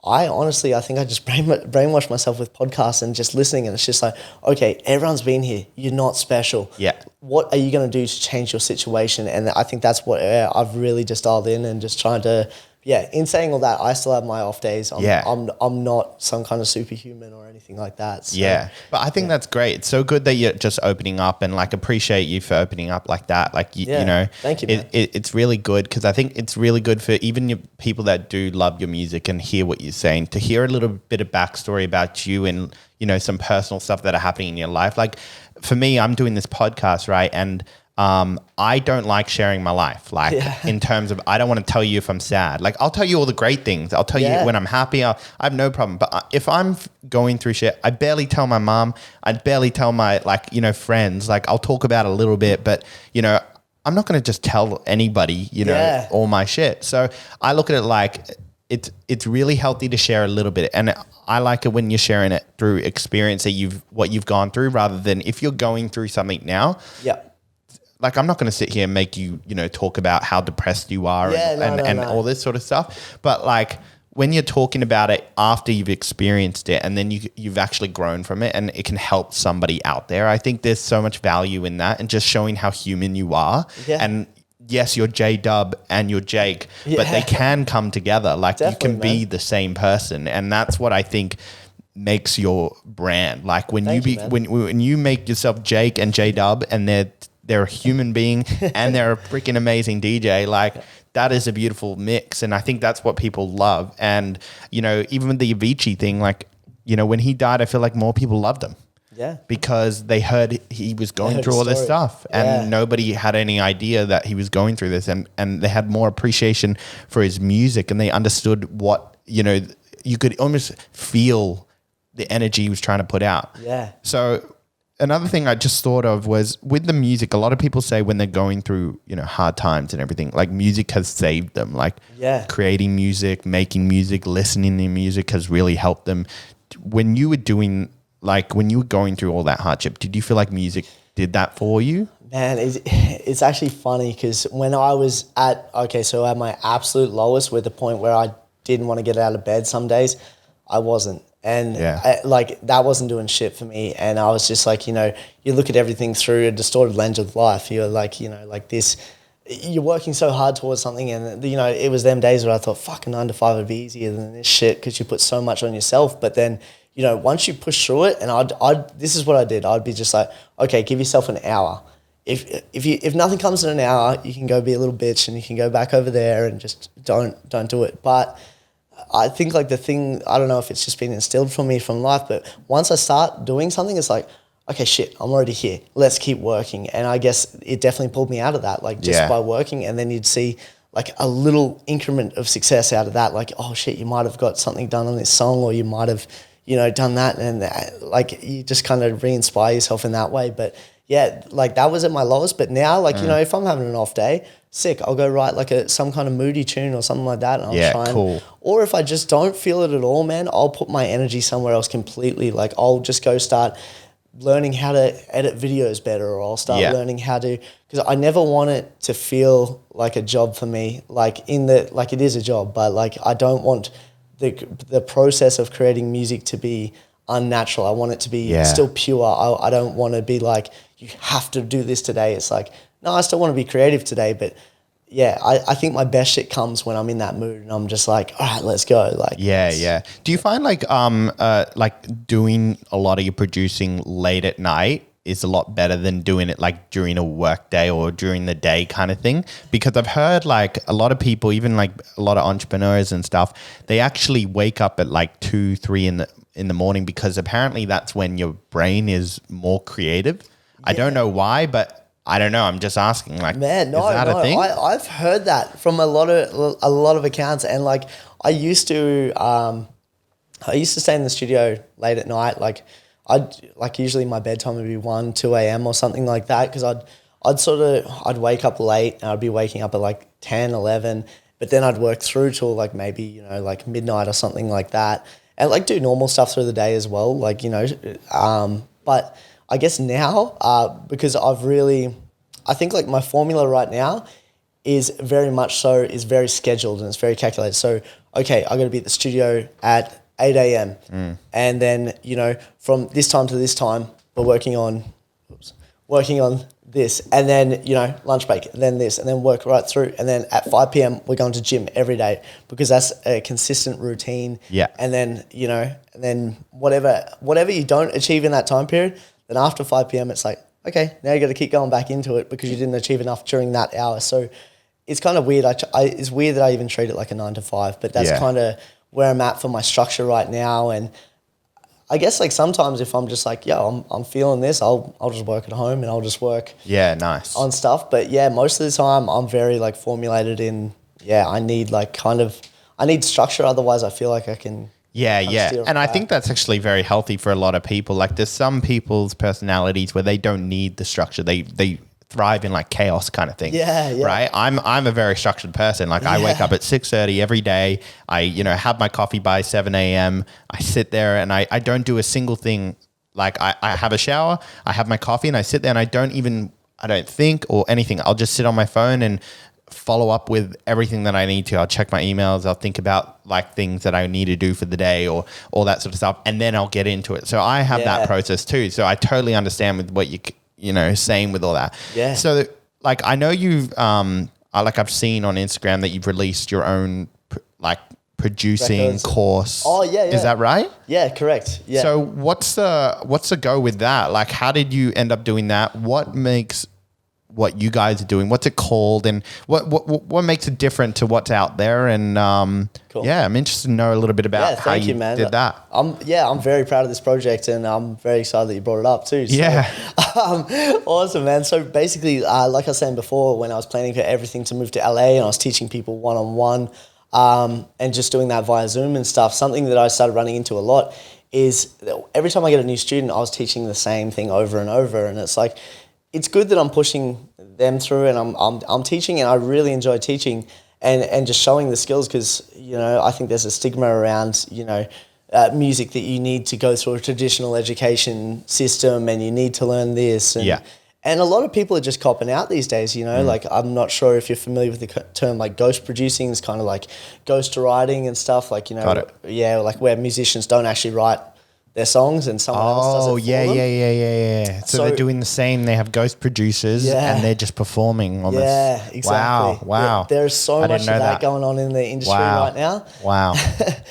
I just brainwashed myself with podcasts and just listening, and it's just like, okay, everyone's been here. You're not special. Yeah. What are you going to do to change your situation? And I think that's what I've really just dialed in, and just trying to, in saying all that, I still have my off days. I'm not some kind of superhuman or anything like that. So, but I think that's great. It's so good that you're just opening up, and like appreciate you for opening up like that. Like, you know, thank you, man. It's really good, because I think it's really good for even your people that do love your music and hear what you're saying, to hear a little bit of backstory about you and, you know, some personal stuff that are happening in your life. Like for me, I'm doing this podcast, right? And I don't like sharing my life, like in terms of, I don't want to tell you if I'm sad. Like I'll tell you all the great things. I'll tell you when I'm happy. I have no problem. But if I'm going through shit, I barely tell my mom. I barely tell my, like, you know, friends. Like I'll talk about it a little bit, but, you know, I'm not going to just tell anybody, you know, all my shit. So I look at it like it's really healthy to share a little bit. And I like it when you're sharing it through experience that what you've gone through, rather than if you're going through something now. Like, I'm not going to sit here and make you, you know, talk about how depressed you are and all this sort of stuff. But like when you're talking about it after you've experienced it, and then you've actually grown from it, and it can help somebody out there, I think there's so much value in that, and just showing how human you are. And yes, you're J-Dub and you're Jake, but they can come together. Like definitely, you can be the same person. And that's what I think makes your brand. Like when when you make yourself Jake and J-Dub, and they're a human being and they're a freaking amazing DJ. Like that is a beautiful mix. And I think that's what people love. And, you know, even with the Avicii thing, like, you know, when he died, I feel like more people loved him. Because they heard he was going through all this stuff, and nobody had any idea that he was going through this, and they had more appreciation for his music, and they understood what, you know, you could almost feel the energy he was trying to put out. So another thing I just thought of was with the music, a lot of people say when they're going through, you know, hard times and everything, like music has saved them. Like creating music, making music, listening to music has really helped them. When you were going through all that hardship, did you feel like music did that for you? Man, it's actually funny, because when I was at my absolute lowest, with the point where I didn't want to get out of bed some days, I wasn't. And that wasn't doing shit for me. And I was just like, you know, you look at everything through a distorted lens of life. You're like, you know, like this, you're working so hard towards something. And, you know, it was them days where I thought, fucking 9 to 5 would be easier than this shit, because you put so much on yourself. But then, you know, once you push through it, and this is what I did. I'd be just like, okay, give yourself an hour. If nothing comes in an hour, you can go be a little bitch, and you can go back over there and just don't do it. But I think like the thing, I don't know if it's just been instilled from me from life, but once I start doing something, it's like, okay, shit, I'm already here. Let's keep working. And I guess it definitely pulled me out of that, like just by working. And then you'd see like a little increment of success out of that. Like, oh shit, you might have got something done on this song, or you might have, you know, done that. And like you just kind of re-inspire yourself in that way. But yeah, like that was at my lowest. But now, like, you know, if I'm having an off day, sick, I'll go write like some kind of moody tune or something like that. And I'll try and, or if I just don't feel it at all, man, I'll put my energy somewhere else completely. Like I'll just go start learning how to edit videos better, or I'll start learning how to, because I never want it to feel like a job for me. Like like it is a job, but like I don't want the process of creating music to be unnatural. I want it to be still pure. I don't want to be like, you have to do this today. It's like, no, I still want to be creative today, but I think my best shit comes when I'm in that mood and I'm just like, all right, let's go. Like, Do you find like doing a lot of your producing late at night is a lot better than doing it like during a work day or during the day kind of thing? Because I've heard like a lot of people, even like a lot of entrepreneurs and stuff, they actually wake up at like 2, 3 in the in the morning because apparently that's when your brain is more creative. I don't know why, but I don't know. I'm just asking. Like, Man, no, is that a thing? I've heard that from a lot of accounts, and like I used to stay in the studio late at night. Like usually my bedtime would be 1, 2 a.m. or something like that, because I'd wake up late and I'd be waking up at like 10, 11, but then I'd work through till like maybe, like midnight or something like that, and like do normal stuff through the day as well. Like, but I guess now, because I think like my formula right now is very scheduled and it's very calculated. So, okay, I got to be at the studio at 8 a.m. And then, from this time to this time, we're working on this, and then, lunch break, and then this, and then work right through. And then at 5 p.m, we're going to gym every day because that's a consistent routine. Yeah. And then, whatever you don't achieve in that time period, then after 5 p.m, it's like, okay, now you got to keep going back into it because you didn't achieve enough during that hour. So it's kind of weird. It's weird that I even treat it like a 9 to 5, but that's kind of where I'm at for my structure right now. And I guess like sometimes if I'm just like, I'm feeling this, I'll just work at home and I'll just work nice on stuff. But yeah, most of the time I'm very like formulated in, I need structure. Otherwise I feel like I can. And I think that's actually very healthy for a lot of people. Like there's some people's personalities where they don't need the structure. They thrive in like chaos kind of thing. Right. I'm a very structured person. Like I wake up at 6:30 every day. I, have my coffee by 7 a.m. I sit there and I don't do a single thing. Like I have a shower, I have my coffee and I sit there and I don't think or anything. I'll just sit on my phone and follow up with everything that I need to. I'll check my emails. I'll think about like things that I need to do for the day or all that sort of stuff. And then I'll get into it. So I have that process too. So I totally understand with what you saying with all that. Yeah. So like, I know you've, I've seen on Instagram that you've released your own producing records. Course. Oh yeah. Is that right? Yeah, correct. Yeah. So what's the go with that? Like, how did you end up doing that? What makes what you guys are doing? What's it called? And what makes it different to what's out there? And Cool. I'm interested to know a little bit about how you did that. I'm very proud of this project and I'm very excited that you brought it up too. So, awesome, man. So basically, like I was saying before, when I was planning for everything to move to LA and I was teaching people one-on-one and just doing that via Zoom and stuff, something that I started running into a lot is every time I get a new student, I was teaching the same thing over and over. And it's like, it's good that I'm pushing them through and I'm teaching and I really enjoy teaching and just showing the skills because, I think there's a stigma around, music that you need to go through a traditional education system and you need to learn this. And a lot of people are just copping out these days, like I'm not sure if you're familiar with the term like ghost producing. It's kind of like ghost writing and stuff like, like where musicians don't actually write their songs and someone else does it for them. Yeah. So they're doing the same. They have ghost producers and they're just performing almost. Yeah, exactly. Wow. There's so much of that going on in the industry right now. Wow.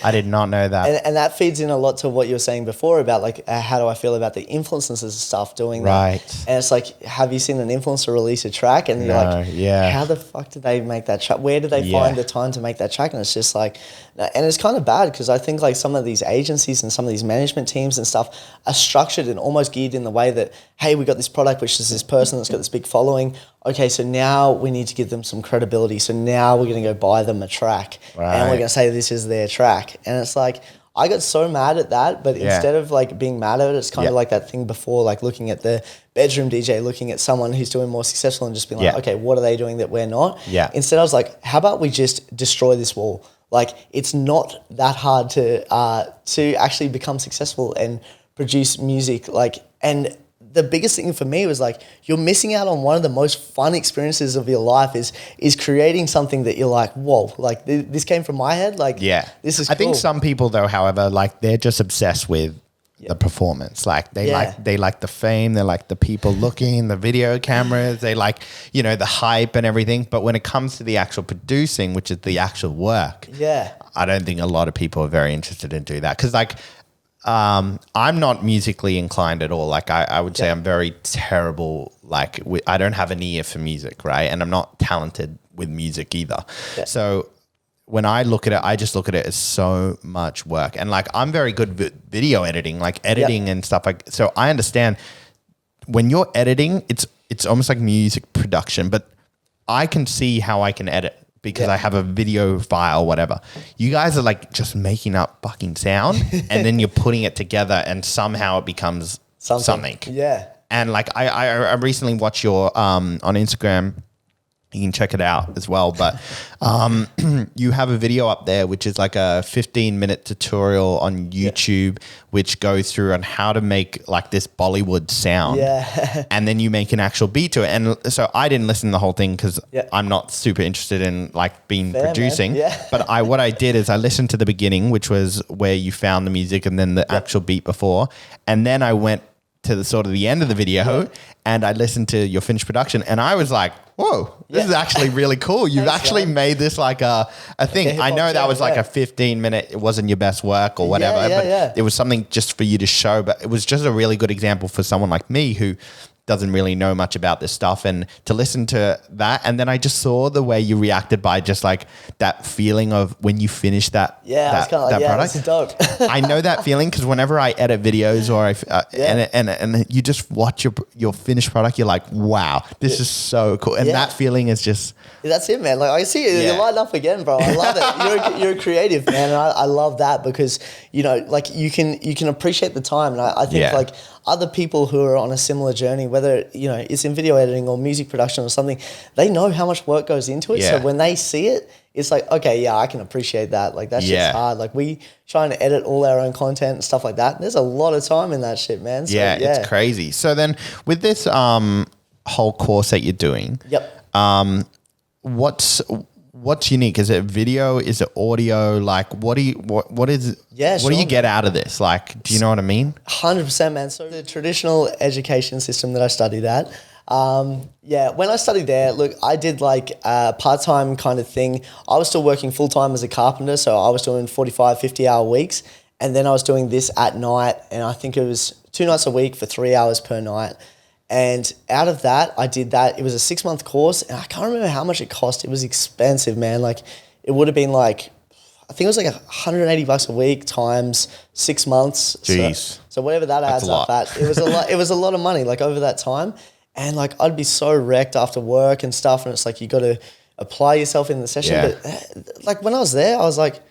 I did not know that. And that feeds in a lot to what you were saying before about like how do I feel about the influencers and stuff doing that. Right. And it's like, have you seen an influencer release a track? And you're like, how the fuck did they make that track? Where did they find the time to make that track? And it's just like, and it's kind of bad because I think like some of these agencies and some of these management teams and stuff are structured and almost geared in the way that, hey, we got this product which is this person that's got this big following. Okay, so now we need to give them some credibility. So now we're going to go buy them a track and we're going to say this is their track. And it's like, I got so mad at that, but instead of like being mad at it, it's kind of like that thing before, like looking at the bedroom DJ, looking at someone who's doing more successful and just being like, okay, what are they doing that we're not? Instead I was like, how about we just destroy this wall? Like it's not that hard to actually become successful and produce music. Like, and the biggest thing for me was like, you're missing out on one of the most fun experiences of your life is creating something that you're like, whoa, like this came from my head. Like, this is cool. I think some people though, however, like they're just obsessed with the performance. Like they like the fame, they like the people looking, the video cameras, they like, the hype and everything. But when it comes to the actual producing, which is the actual work, I don't think a lot of people are very interested in doing that. Cause like, I'm not musically inclined at all. Like I would say I'm very terrible. Like I don't have an ear for music. Right. And I'm not talented with music either. So when I look at it, I just look at it as so much work. And like, I'm very good with video editing, like editing and stuff like, so I understand when you're editing, it's almost like music production, but I can see how I can edit because I have a video file, whatever. You guys are like just making up fucking sound and then you're putting it together and somehow it becomes something. Yeah. And like I recently watched your on Instagram. You can check it out as well. But you have a video up there, which is like a 15-minute tutorial on YouTube, which goes through on how to make like this Bollywood sound. Yeah. And then you make an actual beat to it. And so I didn't listen to the whole thing because I'm not super interested in like producing. But what I did is I listened to the beginning, which was where you found the music and then the actual beat before. And then I went to the sort of the end of the video and I listened to your finished production and I was like, whoa, this is actually really cool. You've actually made this like a thing. I know that was like a 15-minute, it wasn't your best work or whatever, but it was something just for you to show. But it was just a really good example for someone like me who doesn't really know much about this stuff and to listen to that. And then I just saw the way you reacted by just like that feeling of when you finish that, that product. That's dope. I know that feeling because whenever I edit videos or and you just watch your finished product, you're like, wow, this is so cool. And that feeling is just... That's it, man. Like I see you, you're lighting up again, bro. I love it. You're a creative, man. And I love that because, you know, like you can appreciate the time. And I think like other people who are on a similar journey, whether, you know, it's in video editing or music production or something, they know how much work goes into it. So when they see it, it's like, okay, I can appreciate that. Like that shit's hard. Like we trying to edit all our own content and stuff like that. There's a lot of time in that shit, man. So, it's crazy. So then with this whole course that you're doing, what's unique? Is it video? Is it audio? Like what do you get out of this? Like, do you know what I mean? 100%, man. So the traditional education system that I studied at, when I studied there, look, I did like a part-time kind of thing. I was still working full-time as a carpenter. So I was doing 45, 50-hour weeks. And then I was doing this at night. And I think it was 2 nights a week for 3 hours per night. And out of that, I did that. It was a 6-month course, and I can't remember how much it cost. It was expensive, man. Like, it would have been like, I think it was like $180 a week times 6 months. Jeez. So whatever that adds up at, it was a lot. It was a lot of money, like over that time. And like, I'd be so wrecked after work and stuff. And it's like you got to apply yourself in the session. Yeah. But like when I was there, I was like,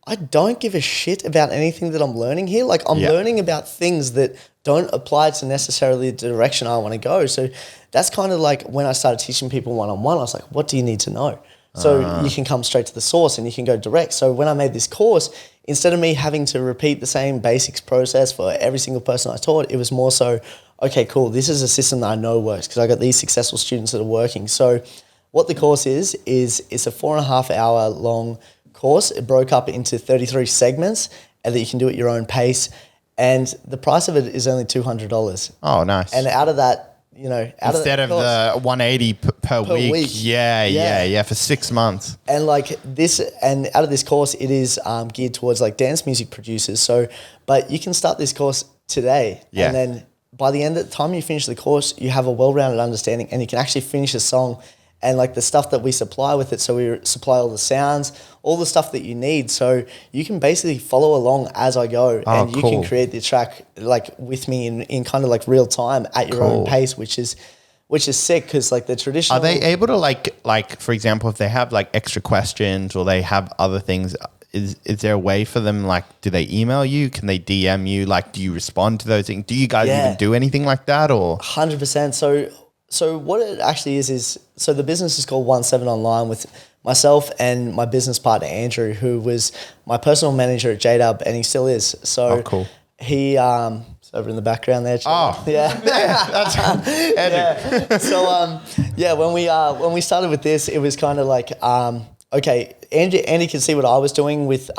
I don't give a shit about anything that I'm learning here. Like I'm learning about things that don't apply to necessarily the direction I want to go. So that's kind of like when I started teaching people one-on-one, I was like, what do you need to know? So you can come straight to the source and you can go direct. So when I made this course, instead of me having to repeat the same basics process for every single person I taught, it was more so, okay, cool, this is a system that I know works because I got these successful students that are working. So what the course is it's a 4.5 hour long course. It broke up into 33 segments and that you can do at your own pace. And the price of it is only $200. Oh, nice. And out of that, you know, instead of the 180 per week. Yeah, for 6 months. And like this, and out of this course, it is geared towards like dance music producers. So, but you can start this course today. Yeah. And then by the end of the time you finish the course, you have a well-rounded understanding and you can actually finish a song and like the stuff that we supply with it. So we supply all the sounds, all the stuff that you need. So you can basically follow along as I go and you can create the track like with me in kind of like real time at your own pace, which is sick because like the traditional... Are they able to like, for example, if they have like extra questions or they have other things, is there a way for them, like, do they email you? Can they DM you? Like, do you respond to those things? Do you guys even do anything like that or? 100%. So what it actually is so the business is called 17 Online with myself and my business partner, Andrew, who was my personal manager at JDub and he still is. So cool. He, over in the background there. Oh, yeah. That's Andrew. Yeah. So, when we started with this, it was kind of like, okay, Andy can see what I was doing with,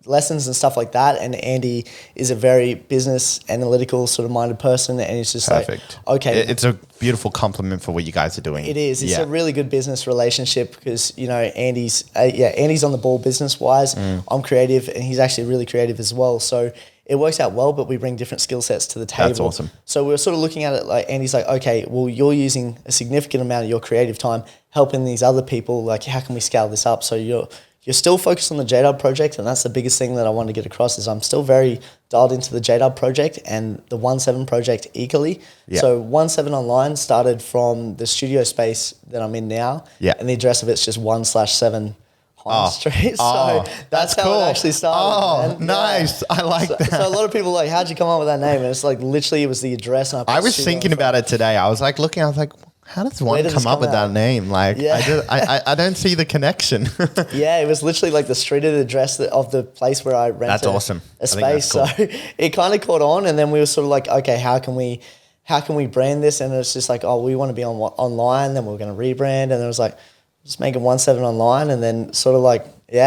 lessons and stuff like that, and Andy is a very business analytical sort of minded person, and it's just perfect. Like, okay, it's a beautiful compliment for what you guys are doing. It is. It's a really good business relationship because you know Andy's on the ball business wise. I'm creative, and he's actually really creative as well. So it works out well, but we bring different skill sets to the table. That's awesome. So we're sort of looking at it like Andy's like, okay, well you're using a significant amount of your creative time helping these other people. Like, how can we scale this up so you're you're still focused on the J-Dub project, and that's the biggest thing that I want to get across is I'm still very dialed into the J-Dub project and the 1-7 project equally. Yeah. So 1-7 Online started from the studio space that I'm in now, and the address of it's just 1/7 High Street. So that's how cool. it actually started. Oh, nice. I like that. So a lot of people are like, how'd you come up with that name? And it's like literally it was the address. And I was thinking about it today. I was like looking, I was like, how does one come up with that name? Like, I don't see the connection. Yeah, it was literally like the street address of the place where I rented That's awesome. a space. Cool. So it kind of caught on, and then we were sort of like, okay, how can we brand this? And it's just like, oh, we want to be online, then we're going to rebrand, and then it was like, just make it 1-7 Online, and then sort of like,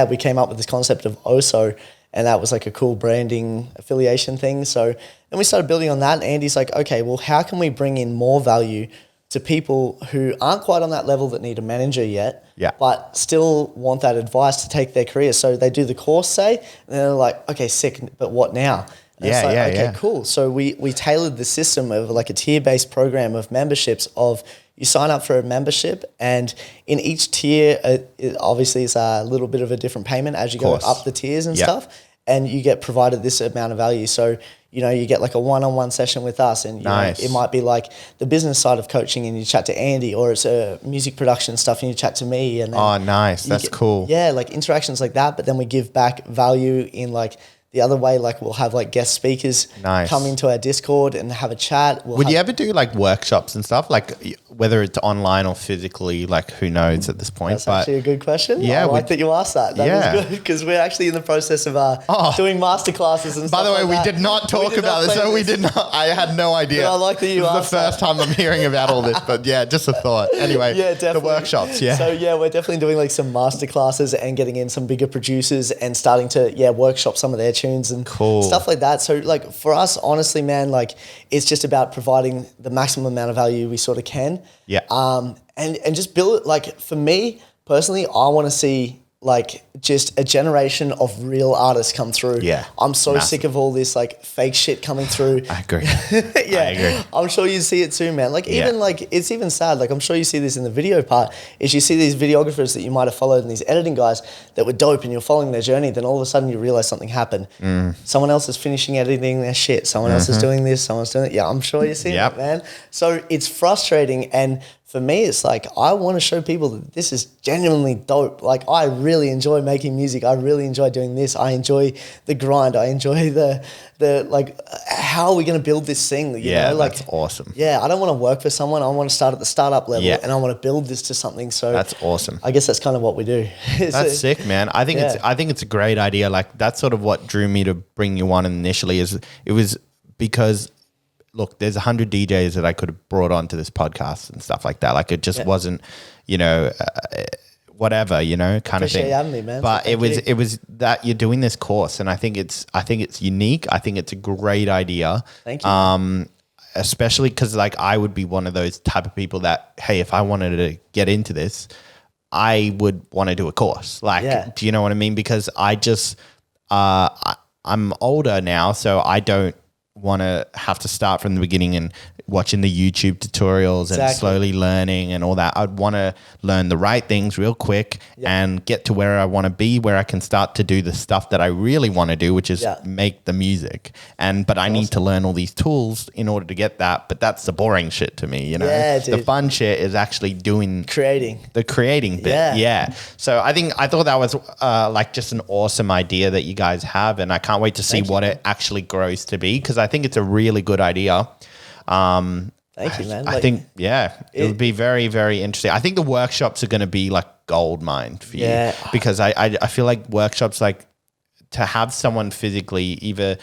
we came up with this concept of OSO, and that was like a cool branding affiliation thing. So then we started building on that, and Andy's like, okay, well, how can we bring in more value to people who aren't quite on that level that need a manager yet, but still want that advice to take their career. So they do the course, say, and they're like, okay, sick, but what now? And it's like, okay, cool. So we tailored the system of like a tier-based program of memberships of you sign up for a membership, and in each tier, it obviously it's a little bit of a different payment as you go up the tiers and stuff, and you get provided this amount of value. So you get like a one-on-one session with us, and it might be like the business side of coaching, and you chat to Andy, or it's a music production stuff, and you chat to me. And then that's cool. Yeah, like interactions like that. But then we give back value in like the other way. Like we'll have like guest speakers come into our Discord and have a chat. Would you ever do like workshops and stuff, like whether it's online or physically? Like who knows at this point? That's actually a good question. Yeah, I like that you asked that. That was good because we're actually in the process of doing masterclasses and stuff. By the way, like we that. did not talk about this. So we did not. I had no idea. But I like that you this asked. Is the first time I'm hearing about all this, but just a thought. Anyway, definitely. The workshops. So we're definitely doing like some masterclasses and getting in some bigger producers and starting to workshop some of their tunes and stuff like that. So like for us, honestly, man, like it's just about providing the maximum amount of value we sort of can. Yeah. And just build it. Like for me personally, I want to see like just a generation of real artists come through. Yeah. I'm so sick of all this like fake shit coming through. I agree. I agree. I'm sure you see it too, man. Like even like it's even sad. Like I'm sure you see this in the video part is you see these videographers that you might have followed and these editing guys that were dope and you're following their journey. Then all of a sudden you realize something happened. Someone else is finishing editing their shit. Someone else is doing this. Someone's doing it. Yeah, I'm sure you're seeing it, man. So it's frustrating. And for me, it's like I want to show people that this is genuinely dope. Like I really enjoy making music. I really enjoy doing this. I enjoy the grind. I enjoy the like how are we going to build this thing? You know? Like, that's awesome. Yeah, I don't want to work for someone. I want to start at the startup level and I want to build this to something. So that's awesome. I guess that's kind of what we do. That's sick, man. I think it's a great idea. Like that's sort of what drew me to bring you on initially. It was because look, there's 100 DJs that I could have brought onto this podcast and stuff like that. Like it just wasn't, whatever, kind of thing. You having me, man. But so it was that you're doing this course, and I think it's unique. I think it's a great idea. Thank you. Especially because like I would be one of those type of people that, hey, if I wanted to get into this, I would want to do a course. Like, do you know what I mean? Because I just, I'm older now, so I don't want to have to start from the beginning and watching the YouTube tutorials and slowly learning and all that. I'd want to learn the right things real quick and get to where I want to be, where I can start to do the stuff that I really want to do, which is make the music. But I need to learn all these tools in order to get that. But that's the boring shit to me, Yeah, dude. The fun shit is actually creating bit. Yeah. So I thought that was like just an awesome idea that you guys have, and I can't wait to see what it actually grows to be, because I think it's a really good idea. Thank you, man. I think, it would be very, very interesting. I think the workshops are going to be like gold mine for you, because I feel like workshops, like to have someone physically, either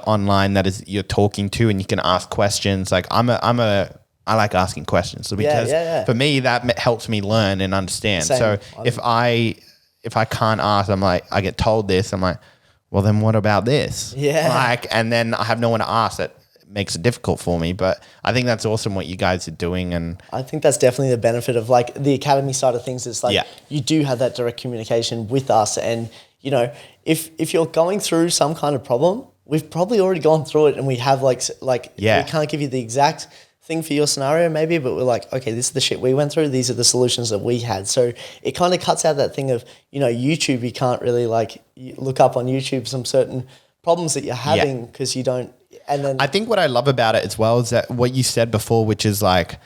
online that is you're talking to and you can ask questions. Like I like asking questions, so because for me that helps me learn and understand. Same. So if I can't ask, I'm like, I get told this, I'm like, well then what about this? And then I have no one to ask. That makes it difficult for me. But I think that's awesome what you guys are doing, and I think that's definitely the benefit of like the academy side of things. Is like you do have that direct communication with us, and if you're going through some kind of problem, we've probably already gone through it, and we have we can't give you the exact thing for your scenario maybe, but we're like, okay, this is the shit we went through. These are the solutions that we had. So it kind of cuts out that thing of, YouTube, you can't really like look up on YouTube some certain problems that you're having because you don't. And then I think what I love about it as well is that what you said before, which is like,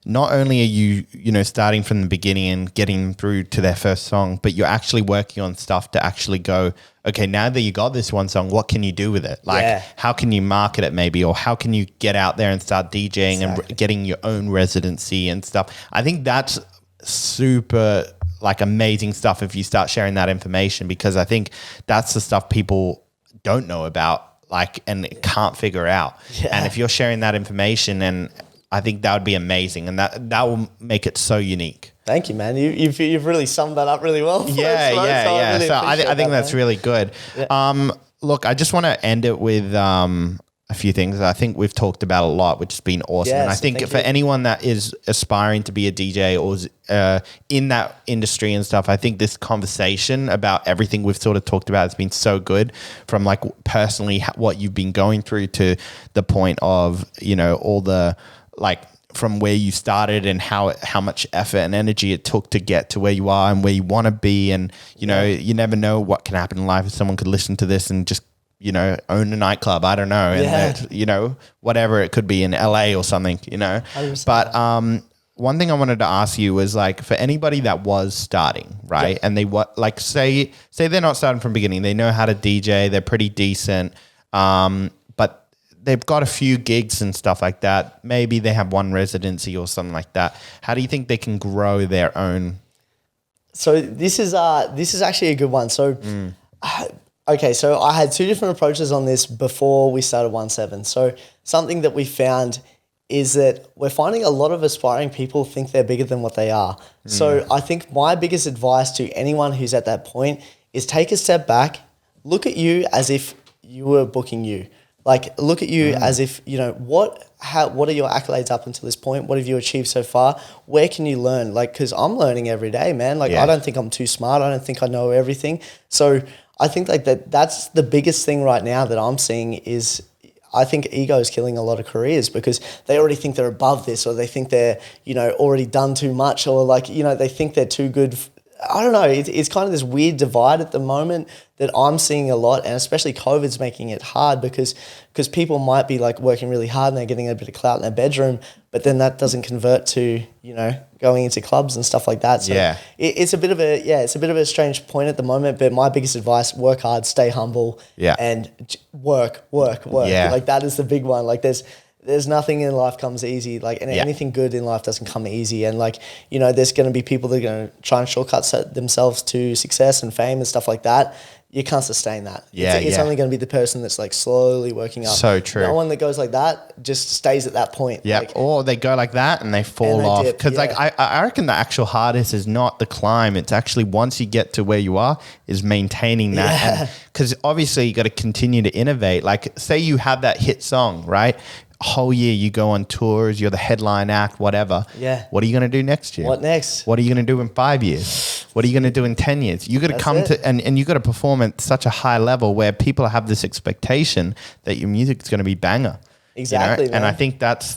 not only are you, starting from the beginning and getting through to their first song, but you're actually working on stuff to actually go, okay, now that you got this one song, what can you do with it? Like, how can you market it maybe, or how can you get out there and start DJing and getting your own residency and stuff? I think that's super like amazing stuff if you start sharing that information, because I think that's the stuff people don't know about, like, and can't figure out. Yeah. And if you're sharing that information, and I think that would be amazing, and that will make it so unique. Thank you, man. You've really summed that up really well. Yeah. So I think that's really good. Yeah. Look, I just want to end it with a few things I think we've talked about a lot, which has been awesome. And I think for anyone that is aspiring to be a DJ or is, in that industry and stuff, I think this conversation about everything we've sort of talked about has been so good, from like personally what you've been going through to the point of, all the like from where you started and how much effort and energy it took to get to where you are and where you want to be. And, you never know what can happen in life. If someone could listen to this and just, own a nightclub, I don't know. And, whatever it could be in LA or something, 100%. But one thing I wanted to ask you was, like, for anybody that was starting, right? And they say they're not starting from the beginning. They know how to DJ. They're pretty decent. But they've got a few gigs and stuff like that. Maybe they have one residency or something like that. How do you think they can grow their own? So this is actually a good one. So, okay, so I had two different approaches on this before we started 1-7. So something that we found is that we're finding a lot of aspiring people think they're bigger than what they are. So I think my biggest advice to anyone who's at that point is take a step back, look at you as if you were booking you. Like, look at you as if, what are your accolades up until this point? What have you achieved so far? Where can you learn? Like, because I'm learning every day, man. Like, I don't think I'm too smart. I don't think I know everything. So I think like that's the biggest thing right now that I'm seeing is, I think ego is killing a lot of careers because they already think they're above this, or they think they're, already done too much, or like, they think they're too good. I don't know. It's kind of this weird divide at the moment that I'm seeing a lot, and especially COVID's making it hard because people might be like working really hard and they're getting a bit of clout in their bedroom, but then that doesn't convert to, going into clubs and stuff like that. So it's a bit of a strange point at the moment, but my biggest advice, work hard, stay humble, and work. Yeah. Like, that is the big one. Like, there's nothing in life comes easy. Like, and anything good in life doesn't come easy. And like, there's going to be people that are going to try and shortcut themselves to success and fame and stuff like that. You can't sustain that. It's only going to be the person that's like slowly working up. So true. No one that goes like that just stays at that point. Yeah. Like, or they go like that and they fall off. Because like, I reckon the actual hardest is not the climb. It's actually once you get to where you are is maintaining that. Because obviously you got to continue to innovate. Like, say you have that hit song, right? Whole year you go on tours, you're the headline act, whatever. Yeah. What are you going to do next year? What next? What are you going to do in 5 years? What are you going to do in 10 years? You got to come to, and you got to perform at such a high level where people have this expectation that your music is going to be banger. Exactly. And I think that's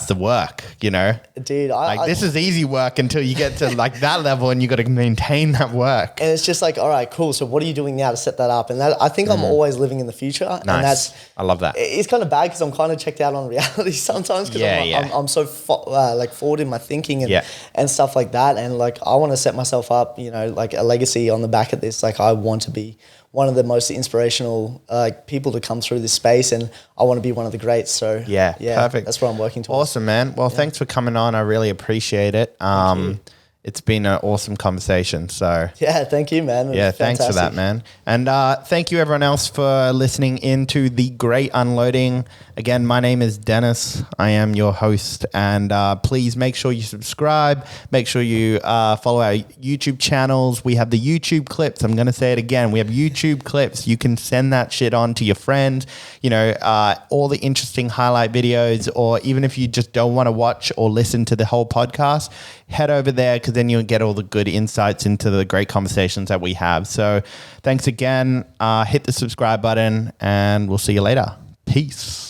the work, Dude, this is easy work until you get to like that level, and you got to maintain that work. And it's just like, all right, cool. So what are you doing now to set that up? And that, I think I'm always living in the future. Nice. And I love that. It's kind of bad because I'm kind of checked out on reality sometimes because I'm so forward in my thinking and stuff like that. And like, I want to set myself up, like a legacy on the back of this. Like, I want to be one of the most inspirational people to come through this space, and I want to be one of the greats. So perfect. That's what I'm working towards. Awesome, man. Well, thanks for coming on. I really appreciate it. It's been an awesome conversation. So thank you, man. Yeah, thanks for that, man. And thank you everyone else for listening into The Great Unloading. Again, my name is Dennis. I am your host. And please make sure you subscribe. Make sure you follow our YouTube channels. We have the YouTube clips. I'm going to say it again. We have YouTube clips. You can send that shit on to your friends. All the interesting highlight videos, or even if you just don't want to watch or listen to the whole podcast, head over there, because then you'll get all the good insights into the great conversations that we have. So thanks again. Hit the subscribe button, and we'll see you later. Peace.